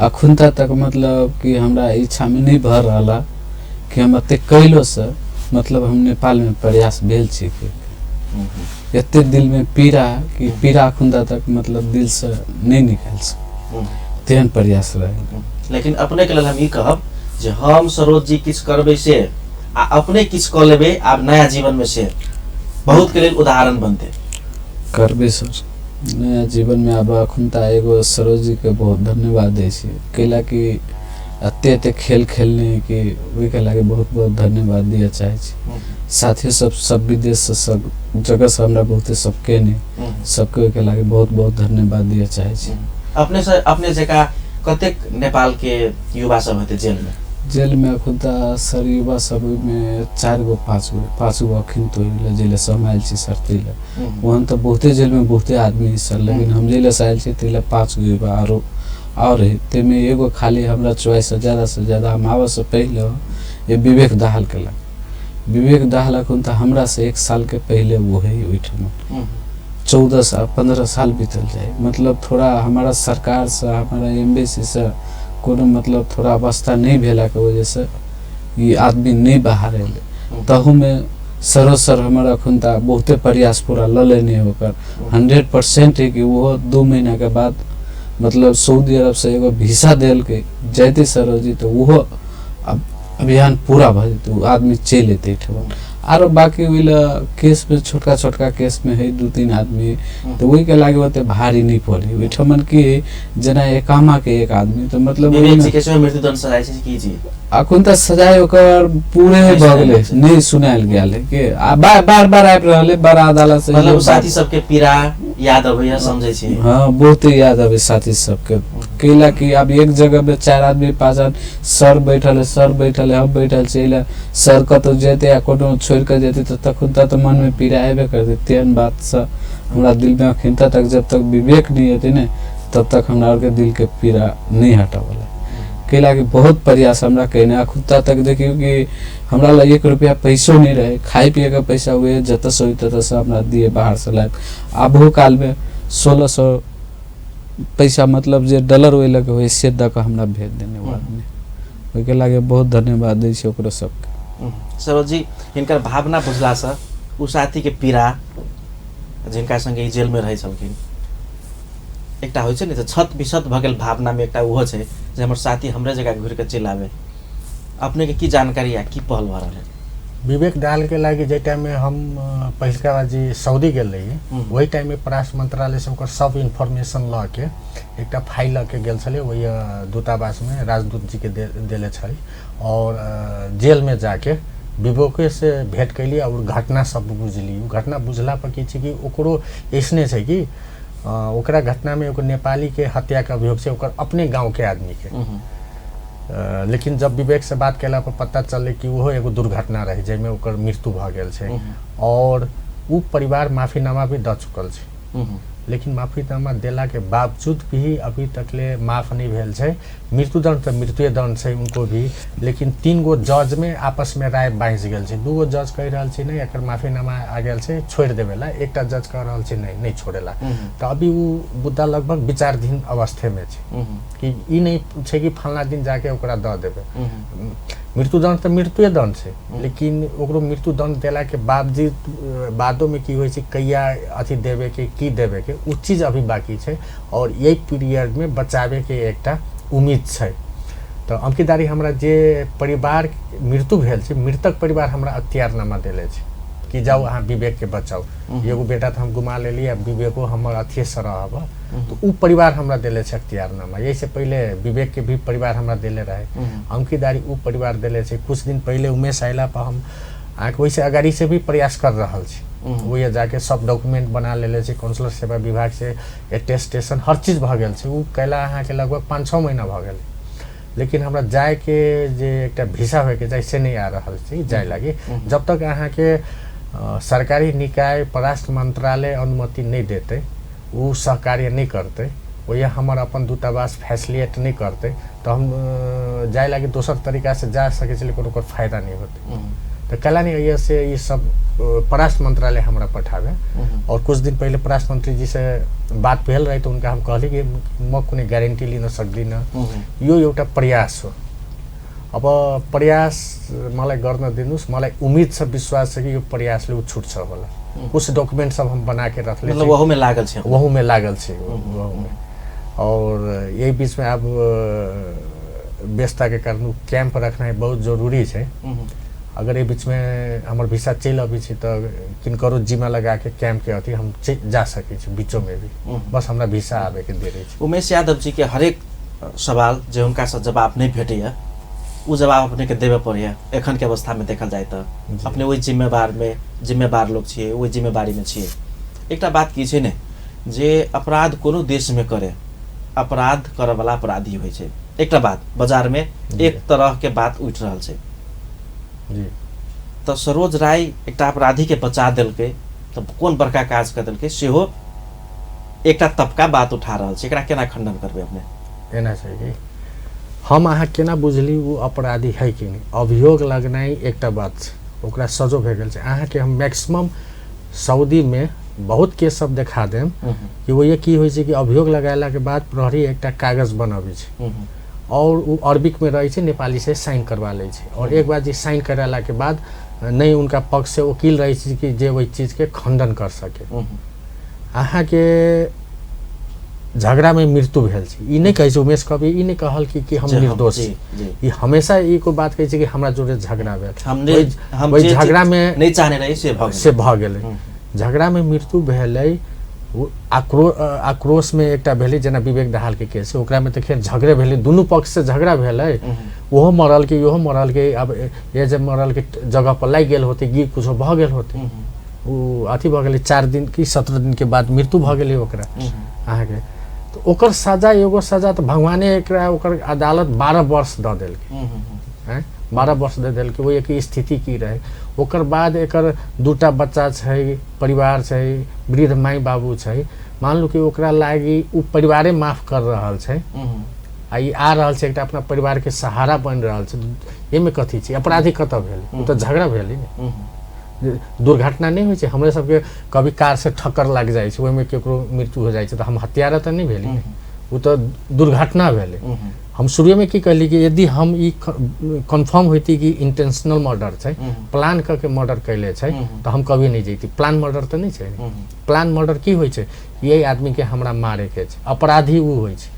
अखुनता तक मतलब कि हमरा इच्छा में नहीं भर रहा कि हम एते कैलो से मतलब हम नेपाल में प्रयास भेल छी कि एते दिल में पीड़ा कि पीड़ा अखुनता तक मतलब दिल से नहीं निकल से तेहन प्रयास रहे। लेकिन अपने के लेल हम ई कहब जे हम सरोज जी किछ करबे से आ अपने किछ क लेबे आब नया जीवन में से बहुत के लेल उदाहरण बनते करबे सर। नया जीवन में अब अखुनता एगो सरोज जी के बहुत धन्यवाद दै छी कैला कि एते एते खेल खेलने कि ओहि के लागे बहुत बहुत धन्यवाद दिया चाहे छी। साथी सब विदेश से सब जगह से हमरा बहुते सबके ने सबके ओहि के लागे बहुत बहुत धन्यवाद दिया चाहे छी। अपने जका कतेक नेपाल के युवा सब हेते जेल में अखुनता सर युवा सब में 4 गो 5 गो अखिन तो जेल समाइल छी सर तिले वहन तो बहुते जेल में बहुते आदमी सर लेकिन हम जेल से आइल छी तिले 5 गो युवा और ते में एगो खाली हमरा चॉइस से ज्यादा हम आवे से पहले ये विवेक दाहाल के लग विवेक दाहाल अखुनता हमरा से 1 साल के पहले वो है ओइठम 14 साल बीतल जाए मतलब थोड़ा हमारा सरकार से हमारा एम्बेसी से कोनो मतलब थोड़ा अवस्था नहीं भेला के वजह से ये आदमी नहीं बाहर अले तहु में सर हमारा अखुनता बहुते प्रयास पूरा लले नहीं होकर 100% है कि वो 2 महीना के बाद मतलब सऊदी अरब से एगो वीसा देल के जैते सरोज जी तो वो अभियान पूरा भ जेते आदमी चल एते ठेवा आरो बाकी विला केस में छोटका केस में है 2-3 आदमी तो वही के लागे होते भारी नहीं पड़ी ओठमन की जना एकामा के एक आदमी तो मतलब विवेक जी के मृत्युदंड सजाय छै की जी अखुन त सजाय ओकर पूरे भगले नहीं सुनायल गेल है कि बार आब रहले बड़ा अदालत से मतलब साथी सबके पीड़ा याद आबै समझै छी। हां बहुत याद आबै साथी सबके कैला कि अब एक जगह में 4 आदमी 5 आदमी सर बैठल है हम बैठल छै सर कतो जेते आ कोनो छोड़ के जेते तो तखुनता तो मन में पीड़ा आबे कर देते तेन बात से हमरा दिल में अखिनता तक जब तक विवेक नहीं होते ने तब तक हमरा के दिल के पीड़ा नहीं हटावला कैला कि बहुत प्रयास हमरा कहने अखुनता तक देखियो कि हमरा ला 1 रुपया पैसो नहीं रहे खाए पिए का पैसा हुए जत से तत से हमरा दिए बाहर से लाए आबो काल में 1600 पैसा मतलब जे डॉलर होय लगे होय से द के हमरा भेज देने वो आदमी ओइ के लागे बहुत धन्यवाद दै छी ओकरो सबके। सरोज जी हिनकर भावना बुझला से उ साथी के पीड़ा जिनका संगे जेल में रहै छलखिन एकटा होइ छै ने छत बिछत भ गेल भावना में एकटा उहो छै जे हमर साथी हमरे जगह घुर के चल आवे अपने के की जानकारी या की पहल भ रहल है। विवेक दाहाल के लागे जे टाइम में हम पहिलका बार जी सऊदी गेल रही वही टाइम में परराष्ट्र मंत्रालय से सब इन्फॉर्मेशन ल के एकटा फाइल ल के गेल छले वही दूतावास में राजदूत जी के देले छली और जेल में जाके विवेक से भेंट कैली और घटना सब बुझली घटना बुझला पर की छै कि ओकरो ऐसने छै कि ओकरा घटना में एगो नेपाली के हत्या के अभियोग छै ओकर अपने गांव के आदमी के लेकिन जब विवेक से बात कैला पर पता चले कि वो एगो दुर्घटना रहे जेमे ओकर मृत्यु भ गेल छै और उ परिवार माफीनामा भी द चुकल छै लेकिन माफीनामा देला के बावजूद भी अभी तकले माफ नहीं भेल छै। मृत्युदंड तो मृत्युदंड छै उनको भी लेकिन 3 गो जज में आपस में राय बाँच गेल छै 2 गो जज कह रहल छै नहीं एकर माफीनामा आ गेल छै छोड़ देवेला एकटा जज कह रहल छै नहीं छोड़ेला तो अभी वो मुद्दा लगभग विचाराधीन अवस्था में छै कि ई नहीं छै कि फलना दिन जाके ओकरा द देबे मृत्युदंड तो मृत्युदंड छै लेकिन ओकरो मृत्युदंड देला के बादो में की होय छै कहिया अथी देवे के की देवे के उ चीज अभी बाकी छै और यही पीरियड में बचावे के एकटा उम्मीद छै। तो अंकितदारी हमरा जे परिवार मृत्यु भेल छै मृतक परिवार हमरा अख्तियारनामा देले छै कि जाओ अहाँ विवेक के बचाओ एगो बेटा तो हम गुमा लेली अब विवेको हमर अथिये से रहब तो उ परिवार हमरा देले छै अख्तियारनामा यही से पहले विवेक के भी परिवार हमरा देले रहे अंकितदारी उ परिवार देले छै कुछ दिन पहले उमेश आइला पर हम आके वैसे अगाड़ी से भी प्रयास कर रहल छी वो जाके सब डॉक्यूमेंट बना लेले छै काउंसलर सेवा विभाग से अटेस्टेशन हर चीज भ गेल छै उ कैला अहाँ के लगभग 5-6 महीना भ गेल लेकिन हमरा जाय के जे एकटा वीसा होय के जैसे नहीं आ रहल छै जाय लागी जब तक अहाँ के सरकारी निकाय परराष्ट्र मंत्रालय अनुमति नहीं देते वो सहकार्य नहीं करते वही हमार अपन दूतावास फैसिलिटेट नहीं करते तो हम जाए लागे दोसर तरीका से जा सके छे लेकिन ओकर फायदा नहीं होते। तो कला नहीं ये से ये सब परराष्ट्र मंत्रालय हमरा पठावे और कुछ दिन पहले परराष्ट्र मंत्री जी से बात भेल रही तो उनका हम कहली कि म कुनै ग्यारेन्टी लिन सक्दिन, यो एउटा प्रयास हो। अब प्रयास मलाई गर्न दिनुस्, मलाई उम्मीद छ विश्वास छ कि यो प्रयासले उ छुट्छ होला। कुछ डॉक्यूमेंट सब हम बना के रख ले, मतलब वहू में लागल छे, वहू में लागल छे वहू में। और यही बीच में अब व्यस्तता के कारण कैंप रखना है बहुत जरूरी है। अगर ये बीच में हमार वीसा चल अभी छे तो किनकरो जिम्मा लगा के कैंप के अथी हम जा सके छे बीचों में भी, बस हमरा वीसा आवे के दे रही छे। उमेश यादव जी के हरेक सवाल जो उनका से जवाब नहीं भेटैया वो जवाब अपने के देवे पड़ैया। एखन के अवस्था में देखल जाए तो अपने वही जिम्मेवार लोग छिए, वही जिम्मेवारी में छिए। एकटा बात की छे ने जे अपराध कोनो देश में करे, अपराध करे वाला अपराधी होय छे। एकटा बात बाजार में एक तरह के बात उठ रहल छे जी, तो सरोज राय एकटा अपराधी के बचा देलकै तो कोन बड़का काज कर देलकै सेहो एकटा तबका बात उठा रहल छे। एकरा केना खंडन करबे अपने? एना छै कि हम अहाँ केना बुझली वो अपराधी है कि नहीं? अभियोग लगनाई एकटा बात छै, ओकरा सजो भे गेल छै। अहाँ के हम मैक्सिमम सऊदी में बहुत केस सब देखा देम कि वो ये की होय छै कि अभियोग लगाला के बाद प्रहरी एकटा कागज बनाबै छै और वो अरबिक में रही है, नेपाली से साइन करवा ले छे। और एक बार जी साइन कराला के बाद नहीं उनका पक्ष से वकील रही है कि जे वही चीज के खंडन कर सके। अहाँ के झगड़ा में मृत्यु भेल छे, ई नहीं कहे छे उमेश कवि, ई नहीं कहल कि हम निर्दोष छी। ई हमेशा ई को बात कहे छे कि हमरा जोरे झगड़ा भेल, हम झगड़ा में नहीं चाहने रही से भ गेलै। झगड़ा में मृत्यु भेलै, आक्रोश में एकटा भेलै जेना विवेक दहाल के केस, ओकरा में तो खैर झगड़े भेलै, दुनू पक्ष से झगड़ा भेलै, ओहो मरल के इहो मरल के। अब ये जब मरल के जगह पर लाग गेल होते कि कुछ भ गेल होते, वो अथी भ गेलै 4 दिन की 17 दिन के बाद मृत्यु भ गेलै ओकरा अहाँ के। तो ओकर सजा एगो सजा तो भगवाने एकरा ओकर अदालत 12 वर्ष द देलकै हैं, 12 वर्ष दे देलकै। वो एक स्थिति की रहे। ओकर बाद एकर 2टा बच्चा छै, परिवार छै, वृद्ध माई बाबू छै। मान लो कि ओकरा लागी उ परिवारे माफ कर रहल छै, आ रहल छै एकटा अपना परिवार के सहारा बन रहल छै। एमे कथी छै? अपराधी कत भेल? उ तो झगड़ा भेल ने, दुर्घटना नहीं होय छै। हमरे सबके कभी कार से ठक्कर लग जाय छै, ओहिमे केकरो मृत्यु हो जाय छै तो हम हत्यारा तो नहीं भेली, उ तो दुर्घटना भेले। हम शुरू में की कहली कि यदि हम ई कन्फर्म होती कि इंटेंशनल मर्डर छै, प्लान करके मर्डर कैले छै, तो हम कभी नहीं जैती। प्लान मर्डर तो नहीं छै। प्लान मर्डर की होय छै? यही आदमी के हमरा मारे के छै, अपराधी उ होय छै,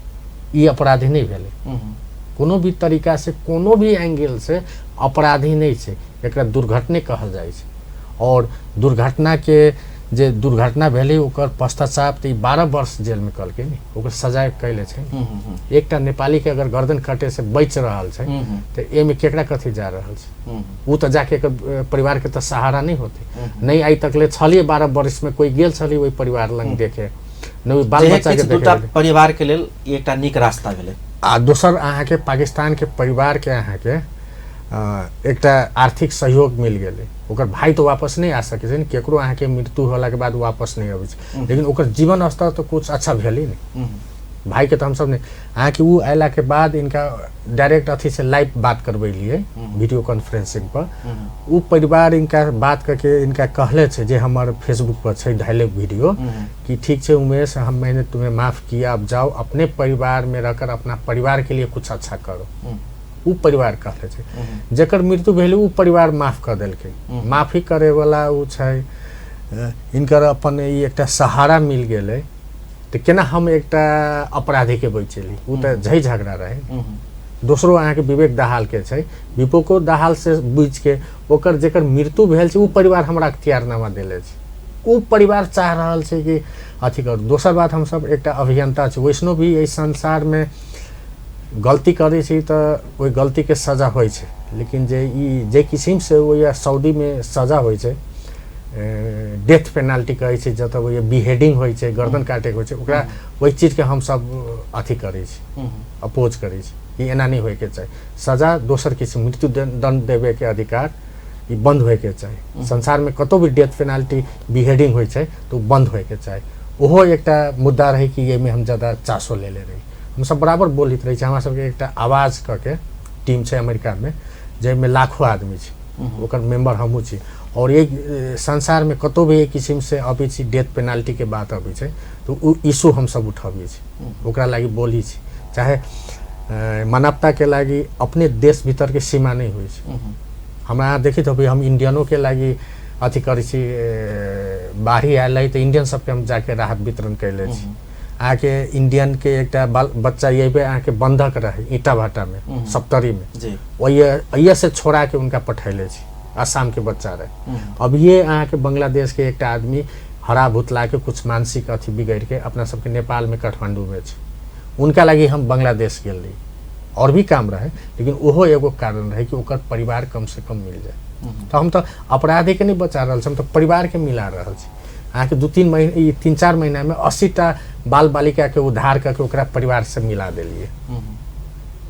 ई अपराधी नहीं भेले। कोनो भी तरीका से कोनो भी एंगल से अपराधी नहीं छै, एकरा दुर्घटने कहल जाय छै। और दुर्घटना के जे दुर्घटना भेले ओकर पश्चाताप तो 12 वर्ष जेल में कल के ओकर सजा कैले छै। एकटा नेपाली के अगर गर्दन कटे से बच रहल छै तो एमे केकरा कथी जा रहल छै? उ तो जाके एकर परिवार के तो सहारा नहीं होते। नहीं आई तकले छलिए 12 वर्ष में कोई गेल छलिए वही परिवार लंग देखे, नहीं बाल बच्चा के देखे। परिवार के लेल एकटा नीक रास्ता भेले। आ दोसर अहाँ के पाकिस्तान के परिवार के अहाँ के एकटा आर्थिक सहयोग मिल गेलै। ओकर भाई तो वापस नहीं आ सके छै, केकरो अहाँ के मृत्यु होला के बाद वापस नहीं आबै छै, लेकिन ओकर जीवन स्तर तो कुछ अच्छा भेलै नहीं। भाई के तो हम सब नहीं अहाँ के उ अयला के बाद इनका डायरेक्ट अथी से लाइव बात करबेलिए वीडियो कॉन्फ्रेंसिंग पर। उ परिवार इनका बात करके इनका कहले छै जे हमारे फेसबुक पर छै डाले वीडियो कि ठीक है उमेश, मैंने तुम्हें माफ किया, अब जाओ अपने परिवार में रहकर अपना परिवार के लिए कुछ अच्छा करो। उ परिवार कहले छै, जेकर मृत्यु भेलै उ परिवार माफ कर देलकै। माफी करे वाला उ छै, इनकर अपन ई एकटा सहारा मिल गेलै। तो केना हम एकटा अपराधी के बचेली? उ तो झई झगड़ा रहे। दोसरो अहाँ के विवेक दहाल के छै, विवेको दहाल से बुझ के ओकर जेकर मृत्यु भेल छै उ परिवार हमरा अख्तियारनामा देले छै। उ परिवार चाह रहल छै कि अथी कर। दोसर बात हम सब एकटा अभियंता छै, वैष्णो भी एहि संसार में गलती करे छै तो ओहि गलती के सजा होय छै, लेकिन जे किस्म से वो या सऊदी में सजा होय छै, डेथ पेनाल्टी कहे छै, जत वो ये बिहेडिंग होय छै, गर्दन काटे होय छै, ओकरा वही चीज के हम सब अथी करे छै, अपोज करे छै कि एना नहीं होय के चाही। सजा दोसर किस्म मृत्यु दंड देवे के अधिकार ई बंद होय के चाही। संसार में कतो भी डेथ पेनाल्टी बिहेडिंग होय छै तो बंद होय के चाही। ओहो एकटा मुद्दा रहे कि एहिमे हम ज़्यादा चासो ले रही। हम सब बराबर बोलैत रही हमरा सबके एकटा आवाज के टीम छै अमेरिका में, जाहिमे लाखों आदमी छै, ओकर मेंबर हमहूँ छी। और एक संसार में कतौ भी एक किस्म से अबै छी डेथ पेनाल्टी के बात अबै छै तो उ इशू हम सब उठाबै छी, ओकरा लागि बोली छी। चाहे मानवता के लागि अपने देश भीतर के सीमा नहीं होइ छै। हमरा देखित होबै हम इंडियनों के लागि अथी करै छी, बाहरी आयल तो इंडियन सबके हम जाके राहत वितरण कैले छी। आके इंडियन के एकटा बच्चा यही पे आके बंधक रहे ईटा भाटा में 70 में, वही से छोड़ा के उनका पठैले छी, आसाम के बच्चा रहे। अब ये आके बांग्लादेश के एक आदमी हरा भुतला के कुछ मानसिक अथी बिगड़ के अपना सबके नेपाल में काठमांडू में छै, उनका लगी हम बांग्लादेश गेल रही। और भी काम रहे लेकिन ओहो एगो कारण रहे कि ओकर परिवार कम से कम मिल जाए। तो हम तो अपराधी के नहीं बचा रहा, हम तो परिवार के मिला रहा छी। आके 3-4 महीना में 80टा बाल बालिका के उद्धार करके ओकरा परिवार से मिला दिलिए।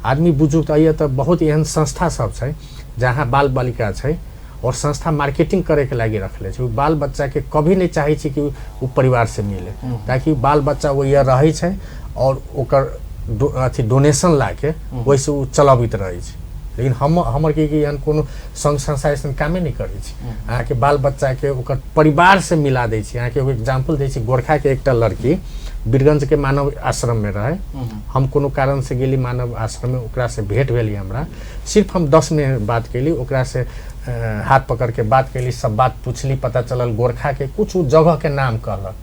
आदमी बुझू तो ये तो बहुत एहन संस्था सब छै जहाँ बाल बालिका छै और संस्था मार्केटिंग करे के लागी रखले छै। बाल बच्चा के कभी नहीं चाहे छी कि वो परिवार से मिले, ताकि बाल बच्चा वो ये रहे छै और ओकर अथी डोनेशन लाके वैसे वो चलाबित रहे छै। लेकिन हमर के एहन कोनो संघ संस्था ऐसा कामे नहीं करे छी। अहाँ के बाल बच्चा के ओकर परिवार से मिला दै छी। अहाँ के एगो एग्जाम्पल दै छी, गोरखा के एकटा लड़की बीरगंज के मानव आश्रम में रहे। हम कोनो कारण से गेली मानव आश्रम में, ओकरा से भेंट भेली हमरा। सिर्फ हम 10 मिनट बात कैली, ओकरा से हाथ पकड़ के बात कैली, सब बात पूछली, पता चलल गोरखा के कुछ जगह के नाम कहलक।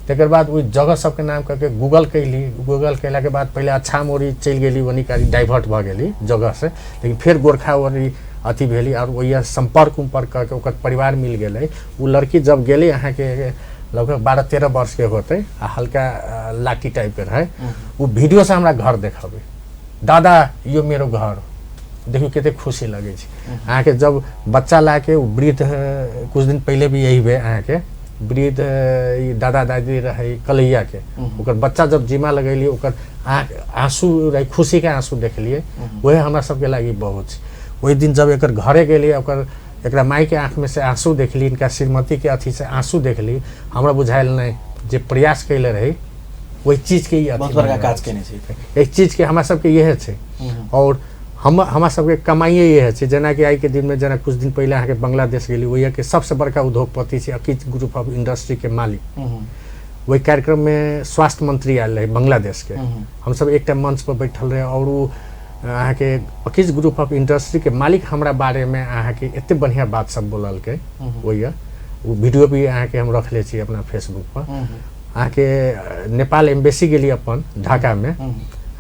तकर बाद वो जगह सबके नाम करके गूगल कैली। गूगल कैला के बाद पहले अच्छा मोरी चल गेली, वनी कारी डाइवर्ट भ गेली जगह से, लेकिन फिर गोरखा वरी अथी भेली और वही संपर्क करके ओकर परिवार मिल गए। वो लड़की जब गेली अहाँ के लगभग 12-13 वर्ष के होते, हल्का लाठी टाइप के रहे। वो वीडियो से हमरा घर देखाबे, दादा यो मेरो घर देखियो कते खुशी लगे छै। अहाँ के जब बच्चा लाके वृद्ध कुछ दिन पहले भी यही हुए, अहाँ के वृद्ध दादा दादी रहे कलैया के, ओकर बच्चा जब जिमा लगेली ओकर आंसू रहे, खुशी के आंसू देखलिए, वही हमरा सबके लागी बहुत छै। वही दिन जब एक घरे गेलिए, ओकर एकरा माई के आँख में से आंसू देखली, इनका श्रीमती के अथी से आंसू देखली, हमरा बुझायल नहीं जे प्रयास कैले रही वही चीज के बहुत बड़का काज केने छै। एक चीज के हमरा सबके यह छै। और हमरा सबके कमाइए ये है, जना कि आई के दिन में जना कुछ दिन पहले अहाँ के बांग्लादेश गेली, वही के सबसे बड़का उद्योगपति छै अकीज ग्रुप ऑफ इंडस्ट्री के मालिक। वही कार्यक्रम में स्वास्थ्य मंत्री आयल रहे बांग्लादेश के, हम सब एक मंच पर बैठल रहे और वो अहाँ के अकीज ग्रुप ऑफ इंडस्ट्री के मालिक हमरा बारे में अहाँ के एते बढ़िया बात सब बोलल के। वही वो वीडियो भी अहाँ के हम रखले छी अपना फेसबुक पर। अहाँ के नेपाल एम्बेसी गेली अपन ढाका में,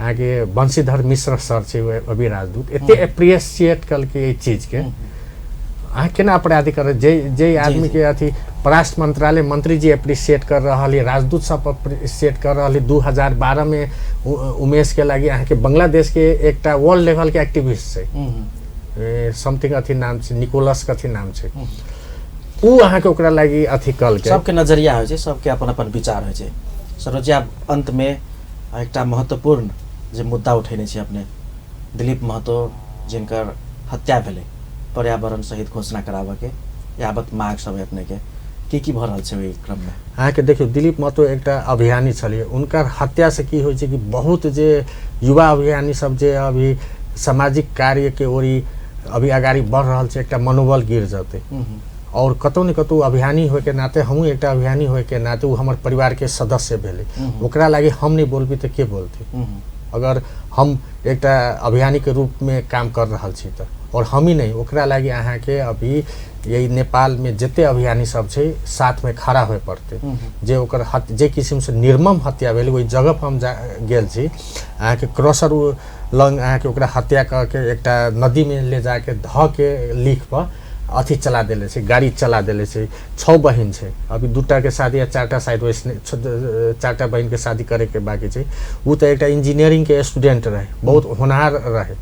आगे बंशीधर मिश्र सर छै अभी राजदूत, एते अप्रिशिएट कल के ये चीज के अहाँ केना अपराधी कर जे आदमी के अथी परराष्ट्र मंत्रालय मंत्री जी अप्रिशिएट कर रहा है, राजदूत सब अप्रिशिएट कर रहा है। 2012 में उमेश के लगी अहाँ के बांग्लादेश के एकटा वर्ल्ड लेवल के एक्टिविस्ट छै, समथिंग अथी नाम छै, निकोलस कथी नाम छै, उ अहाँ के ओकरा लगी अथी कल के सबके नजरिया होइ छै, सबके अपन अपन विचार होइ छै। सरोज जी, अंत में एकटा महत्वपूर्ण जे मुद्दा उठेने छी अपने, दिलीप महतो जिनकर हत्या भेलै, पर्यावरण सहित घोषणा कराबऽ के यावत मांग सब अपने के की भऽ रहल छै ओहि क्रम में? अहाँ के देखियो दिलीप महतो एकटा अभियानी छलिए, उनकर हत्या से की होइ छै कि बहुत जे युवा अभियानी सब जे अभी सामाजिक कार्य के ओरी अभी अगाडि बढ़ रहल छै, एकटा मनोबल गिर जेतै। और कतौ न कतौ अभियानी होय के नाते, हमहूँ एकटा अभियानी होय के नाते, वो हमर परिवार के सदस्य भेले, ओकरा लागी हम नहीं बोलबी तो के बोलते। अगर हम एकटा अभियानी के रूप में काम कर रहा छी तो, और हम ही नहीं, ओकरा लागी अहाँ के अभी यही नेपाल में जते अभियानी सब छै साथ में खड़ा होए पड़ते। जे ओकर जे किस्म से निर्मम हत्या भेल, वही जगह पर हम गेल छी। अहाँ के क्रॉसर लंग अहाँ के ओकरा हत्या करके एकटा नदी में ले जाके ध के लिख पर अथी चला देले छै, गाड़ी चला देले छै। 6 बहन छै, अभी 2टा के शादी या 4टा शायद वैसने 4टा बहन के शादी करे के बाकी छै। वो तो एकटा इंजीनियरिंग के स्टूडेंट रहे, बहुत होनहार रहे।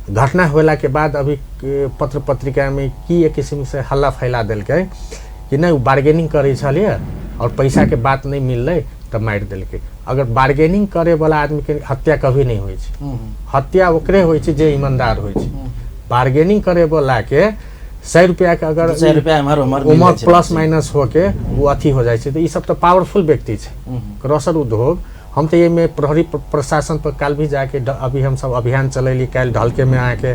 घटना होला के बाद अभी पत्र पत्रिका में की एक किस्म से हल्ला फैला देलकै कि नहीं बार्गेनिंग करे छलिए और पैसा के बात नहीं मिललै तो मार देलकै। अगर बार्गेनिंग करे वाला आदमी के हत्या कभी नहीं होइ छै, हत्या ओकरे होइ छै जे ईमानदार होइ छै। बार्गेनिंग करे वाला के 100 रुपया के अगर 100 रुपया हमार उमर मिल जाइ छै। प्लस माइनस होके वो अथी हो जाइ छै तो ई सब तो पावरफुल व्यक्ति छै। क्रशर उद्योग हम तो ये में प्रहरी प्रशासन पर काल भी जाके अभी हम सब अभियान चलैली, काल ढलके में आके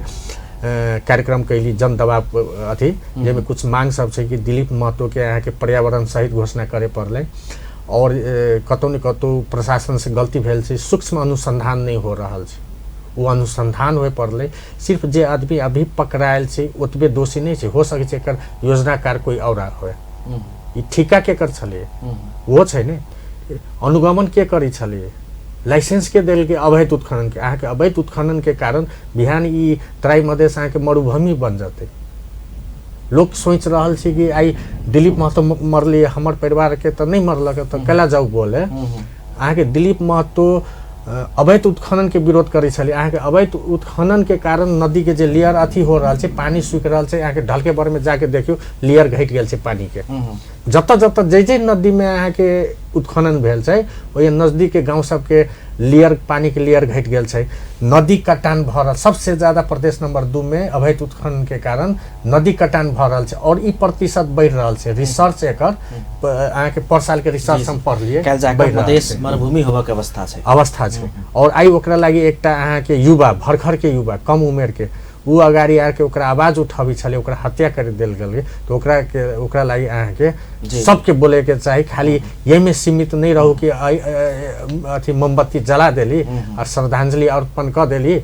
कार्यक्रम कैली जन दबाव अथी जेमे कुछ मांग सब छै कि दिलीप महतो के यहाँ के पर्यावरण सहित घोषणा करे पड़ले और कतौ न कतौ प्रशासन से गलती भेल छै, सूक्ष्म अनुसंधान नहीं हो रहल छै, वो अनुसंधान होए पड़ले। सिर्फ जे आदमी अभी पकड़ायल छै ओतबे दोषी नहीं छै, हो सके छै एकर योजनाकार कोई और होए। ई ठिका के कर छले वो छै ने, अनुगमन के करी छले, लाइसेंस के देल के अवैध उत्खनन के, अहाँ के अवैध उत्खनन के कारण बिहान ई तराई मधेश अहाँ के मरुभूमि बन जाते। लोग सोच रहल छै कि आई दिलीप महतो मरलिए, हमर परिवार के तो नहीं मरलक तो कैला जाऊ बोले। अहाँ के दिलीप महतो अवैध उत्खनन के विरोध करे छले, अहाँ के अवैध उत्खनन के कारण नदी के जे लेयर अथी हो रहल छै, पानी सूख रहल छै, अहाँ के ढलके बर में जाके देखियो लेयर घट गेल छै पानी के। जत जत जे नदी में अहाँ के उत्खनन भेल छै ओहि नजदीक के गांव सब के लेयर पानी के लेयर घट गेल छै, नदी कटान भ रहल। सबसे ज्यादा प्रदेश नंबर 2 में अवैध उत्खनन के कारण नदी कटान भ रहल छै और ई प्रतिशत बढ़ रहल छै। रिसर्च एकर अहाँ के पर साल के रिसर्च हम पढ़लिए, काल जाके मधेश मरुभूमि होबे के अवस्था छै। और आई ओकरा लागि एकटा अहाँ के युवा भरखर के युवा कम उमेर के वो अगाड़ी आके ओकरा आवाज उठाबी छले, ओकरा हत्या कर देल गेल। तो ओकरा लागि अहाँ के सबके बोले के चाही, खाली यही में सीमित नहीं रहू कि अथी मोमबत्ती जला देली और श्रद्धांजलि अर्पण कर देली,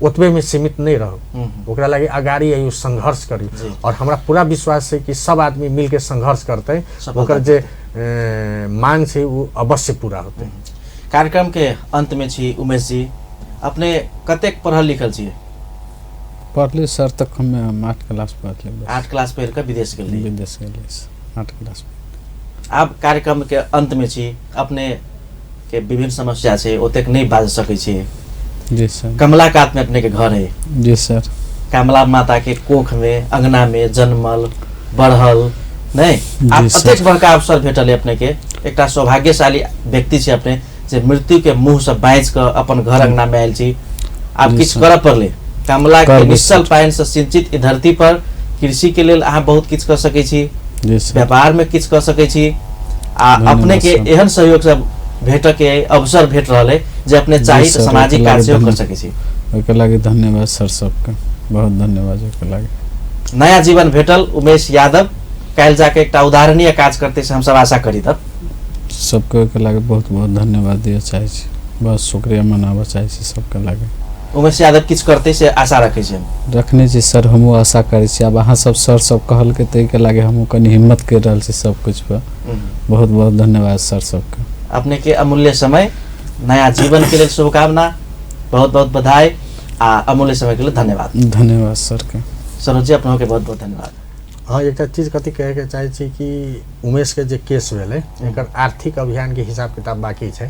उतबे में सीमित नहीं रहू। ओकरा लागि अगाड़ी आयु संघर्ष करी और हमरा पूरा विश्वास है कि सब आदमी मिल के संघर्ष करते, ओकर जे मांग छै वो अवश्य पूरा होते। कार्यक्रम के अंत में छी उमेश जी, अपने कतेक पढ़ल लिखल छियै? पढ़ली सर तक हम 8 क्लास पढ़ली। 8 क्लास पढ़ के विदेश गेली? विदेश गेली 8 क्लास। अब कार्यक्रम के अंत में छी, अपने के विभिन्न समस्या छै ओतेक नहीं बाज सकै छी। जी सर। कमला कात में अपने के घर है? जी सर। कमला माता के कोख में अंगना में जन्मल बढ़ल नहीं, आप अतेक बड़का अवसर भेटल अपने के, एकटा सौभाग्यशाली व्यक्ति छै अपने जे मृत्यु के मुंह से बाँच के अपन घर अंगना में आयल छी। आप किछ करऽ पड़ले, कमला के निश्चल पानि से सिंचित ई धरती पर कृषि के लेल अहाँ बहुत किछ कर सकै छी, व्यापार में किछ कर सकै छी, आ अपने के एहन सहयोग से भेट के अवसर भेट रहल है जे अपने चाही तो सामाजिक कार्य सेहो कर सकै छी। ओके लागि धन्यवाद सर, सबके बहुत धन्यवाद। ओके लागि नया जीवन भेटल उमेश यादव, काल जाके एकटा उदाहरणीय काज करते से हम सब आशा करी तब सबके ओके लागि बहुत बहुत धन्यवाद दिए चाहे छी, बहुत शुक्रिया मनाबऽ चाहे छी सबके लागि। उमेश यादव किछ करते से आशा रखे छी? रखने छी सर, हमहूँ आशा करै छी। अब अहाँ सब सर सब कहल के तै के लागि हमहूँ कनी हिम्मत कर रहल छी सब कुछ पर। बहुत बहुत धन्यवाद सर सबके। अपने के अमूल्य समय, नया जीवन के लिए शुभकामना, बहुत बहुत बधाई आ अमूल्य समय के लिए धन्यवाद। धन्यवाद सर के। सरोज जी अपनों के बहुत बहुत धन्यवाद। हाँ, एक चीज कथी कहे के चाहे छी कि उमेश के जे केस भेले एकर आर्थिक अभियान के हिसाब किताब बाकी छै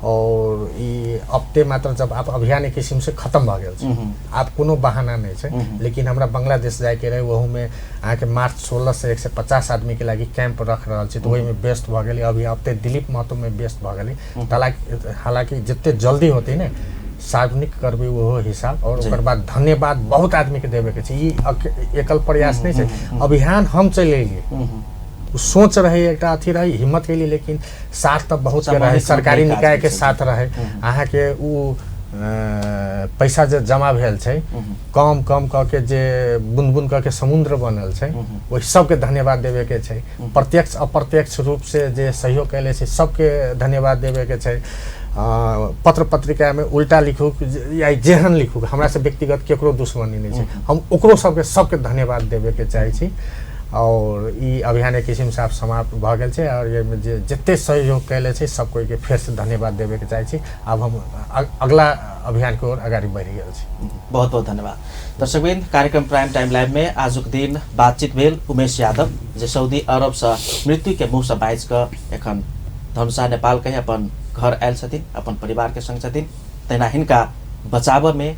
और ई अपते मात्र जब आप अभियान एक किस्म से खत्म भ गेल छै, आप कोनो बहाना नहीं छै। लेकिन हमरा बांग्लादेश जाए के रहे, वहू में आके मार्च 16 से 150 आदमी के लागि कैंप रख रहल छै, तो वही में व्यस्त भ गेली। अभी अपते दिलीप महतो में व्यस्त भ गेली। हालांकि जितने जल्दी होते ने सार्वजनिक करबे वो हिसाब, और ओकर बाद धन्यवाद बहुत आदमी के देवे के छै। ई एकल प्रयास नहीं छै, अभियान हम चल एलिए, सोच रहे एकटा अथी रही, हिम्मत के लिए, लेकिन साथ तब बहुत के रहे, सरकारी निकाय के साथ रहे। अहाँ के उ पैसा जे जमा भेल छै, कम कम क के जे बुन बुन क के समुद्र बनल छै, वही सबके धन्यवाद देवे के छै। प्रत्यक्ष अप्रत्यक्ष रूप से जे सहयोग कैले छै सबके धन्यवाद देवे के छै। पत्र पत्रिका में उल्टा लिखू या जेहन लिखू, हमरा से व्यक्तिगत केकरो दुश्मनी नहीं छै, हम ओकरो सबके धन्यवाद देवे के चाहे छी। और ई अभियान एक किस्म से आप समाप्त भ गेल छै और ये में जे जते सहयोग कैले छै सब कोई के फिर से धन्यवाद देवे के चाहे छी। अब हम अगला अभियान की ओर आगाड़ी बढ़ गेल छी। बहुत बहुत धन्यवाद। दर्शकबिन, कार्यक्रम प्राइम टाइम लाइव में आजुक दिन बातचीत भेल उमेश यादव जे सऊदी अरब से मृत्यु के मुँह से बाँच क एखन धनुषा नेपाल के अपन घर आयल छथिन, अपन परिवार के संग छथिन। तहिना हिनका बचाव में,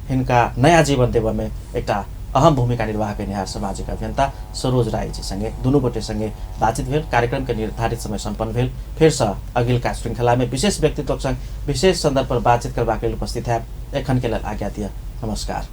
हिनका नया जीवन देव में एकटा अहम भूमिका निर्वाह करनिहार सामाजिक अभियंता सरोज राय जी संगे दुनू गोटे संगे बातचीत भेल। कार्यक्रम के निर्धारित समय संपन्न भेल। फिर से अगिलका श्रृंखला में विशेष व्यक्तित्व संग विशेष संदर्भ पर बातचीत करबाक लेल उपस्थित है। एखन के लेल आज्ञा दिअ। नमस्कार।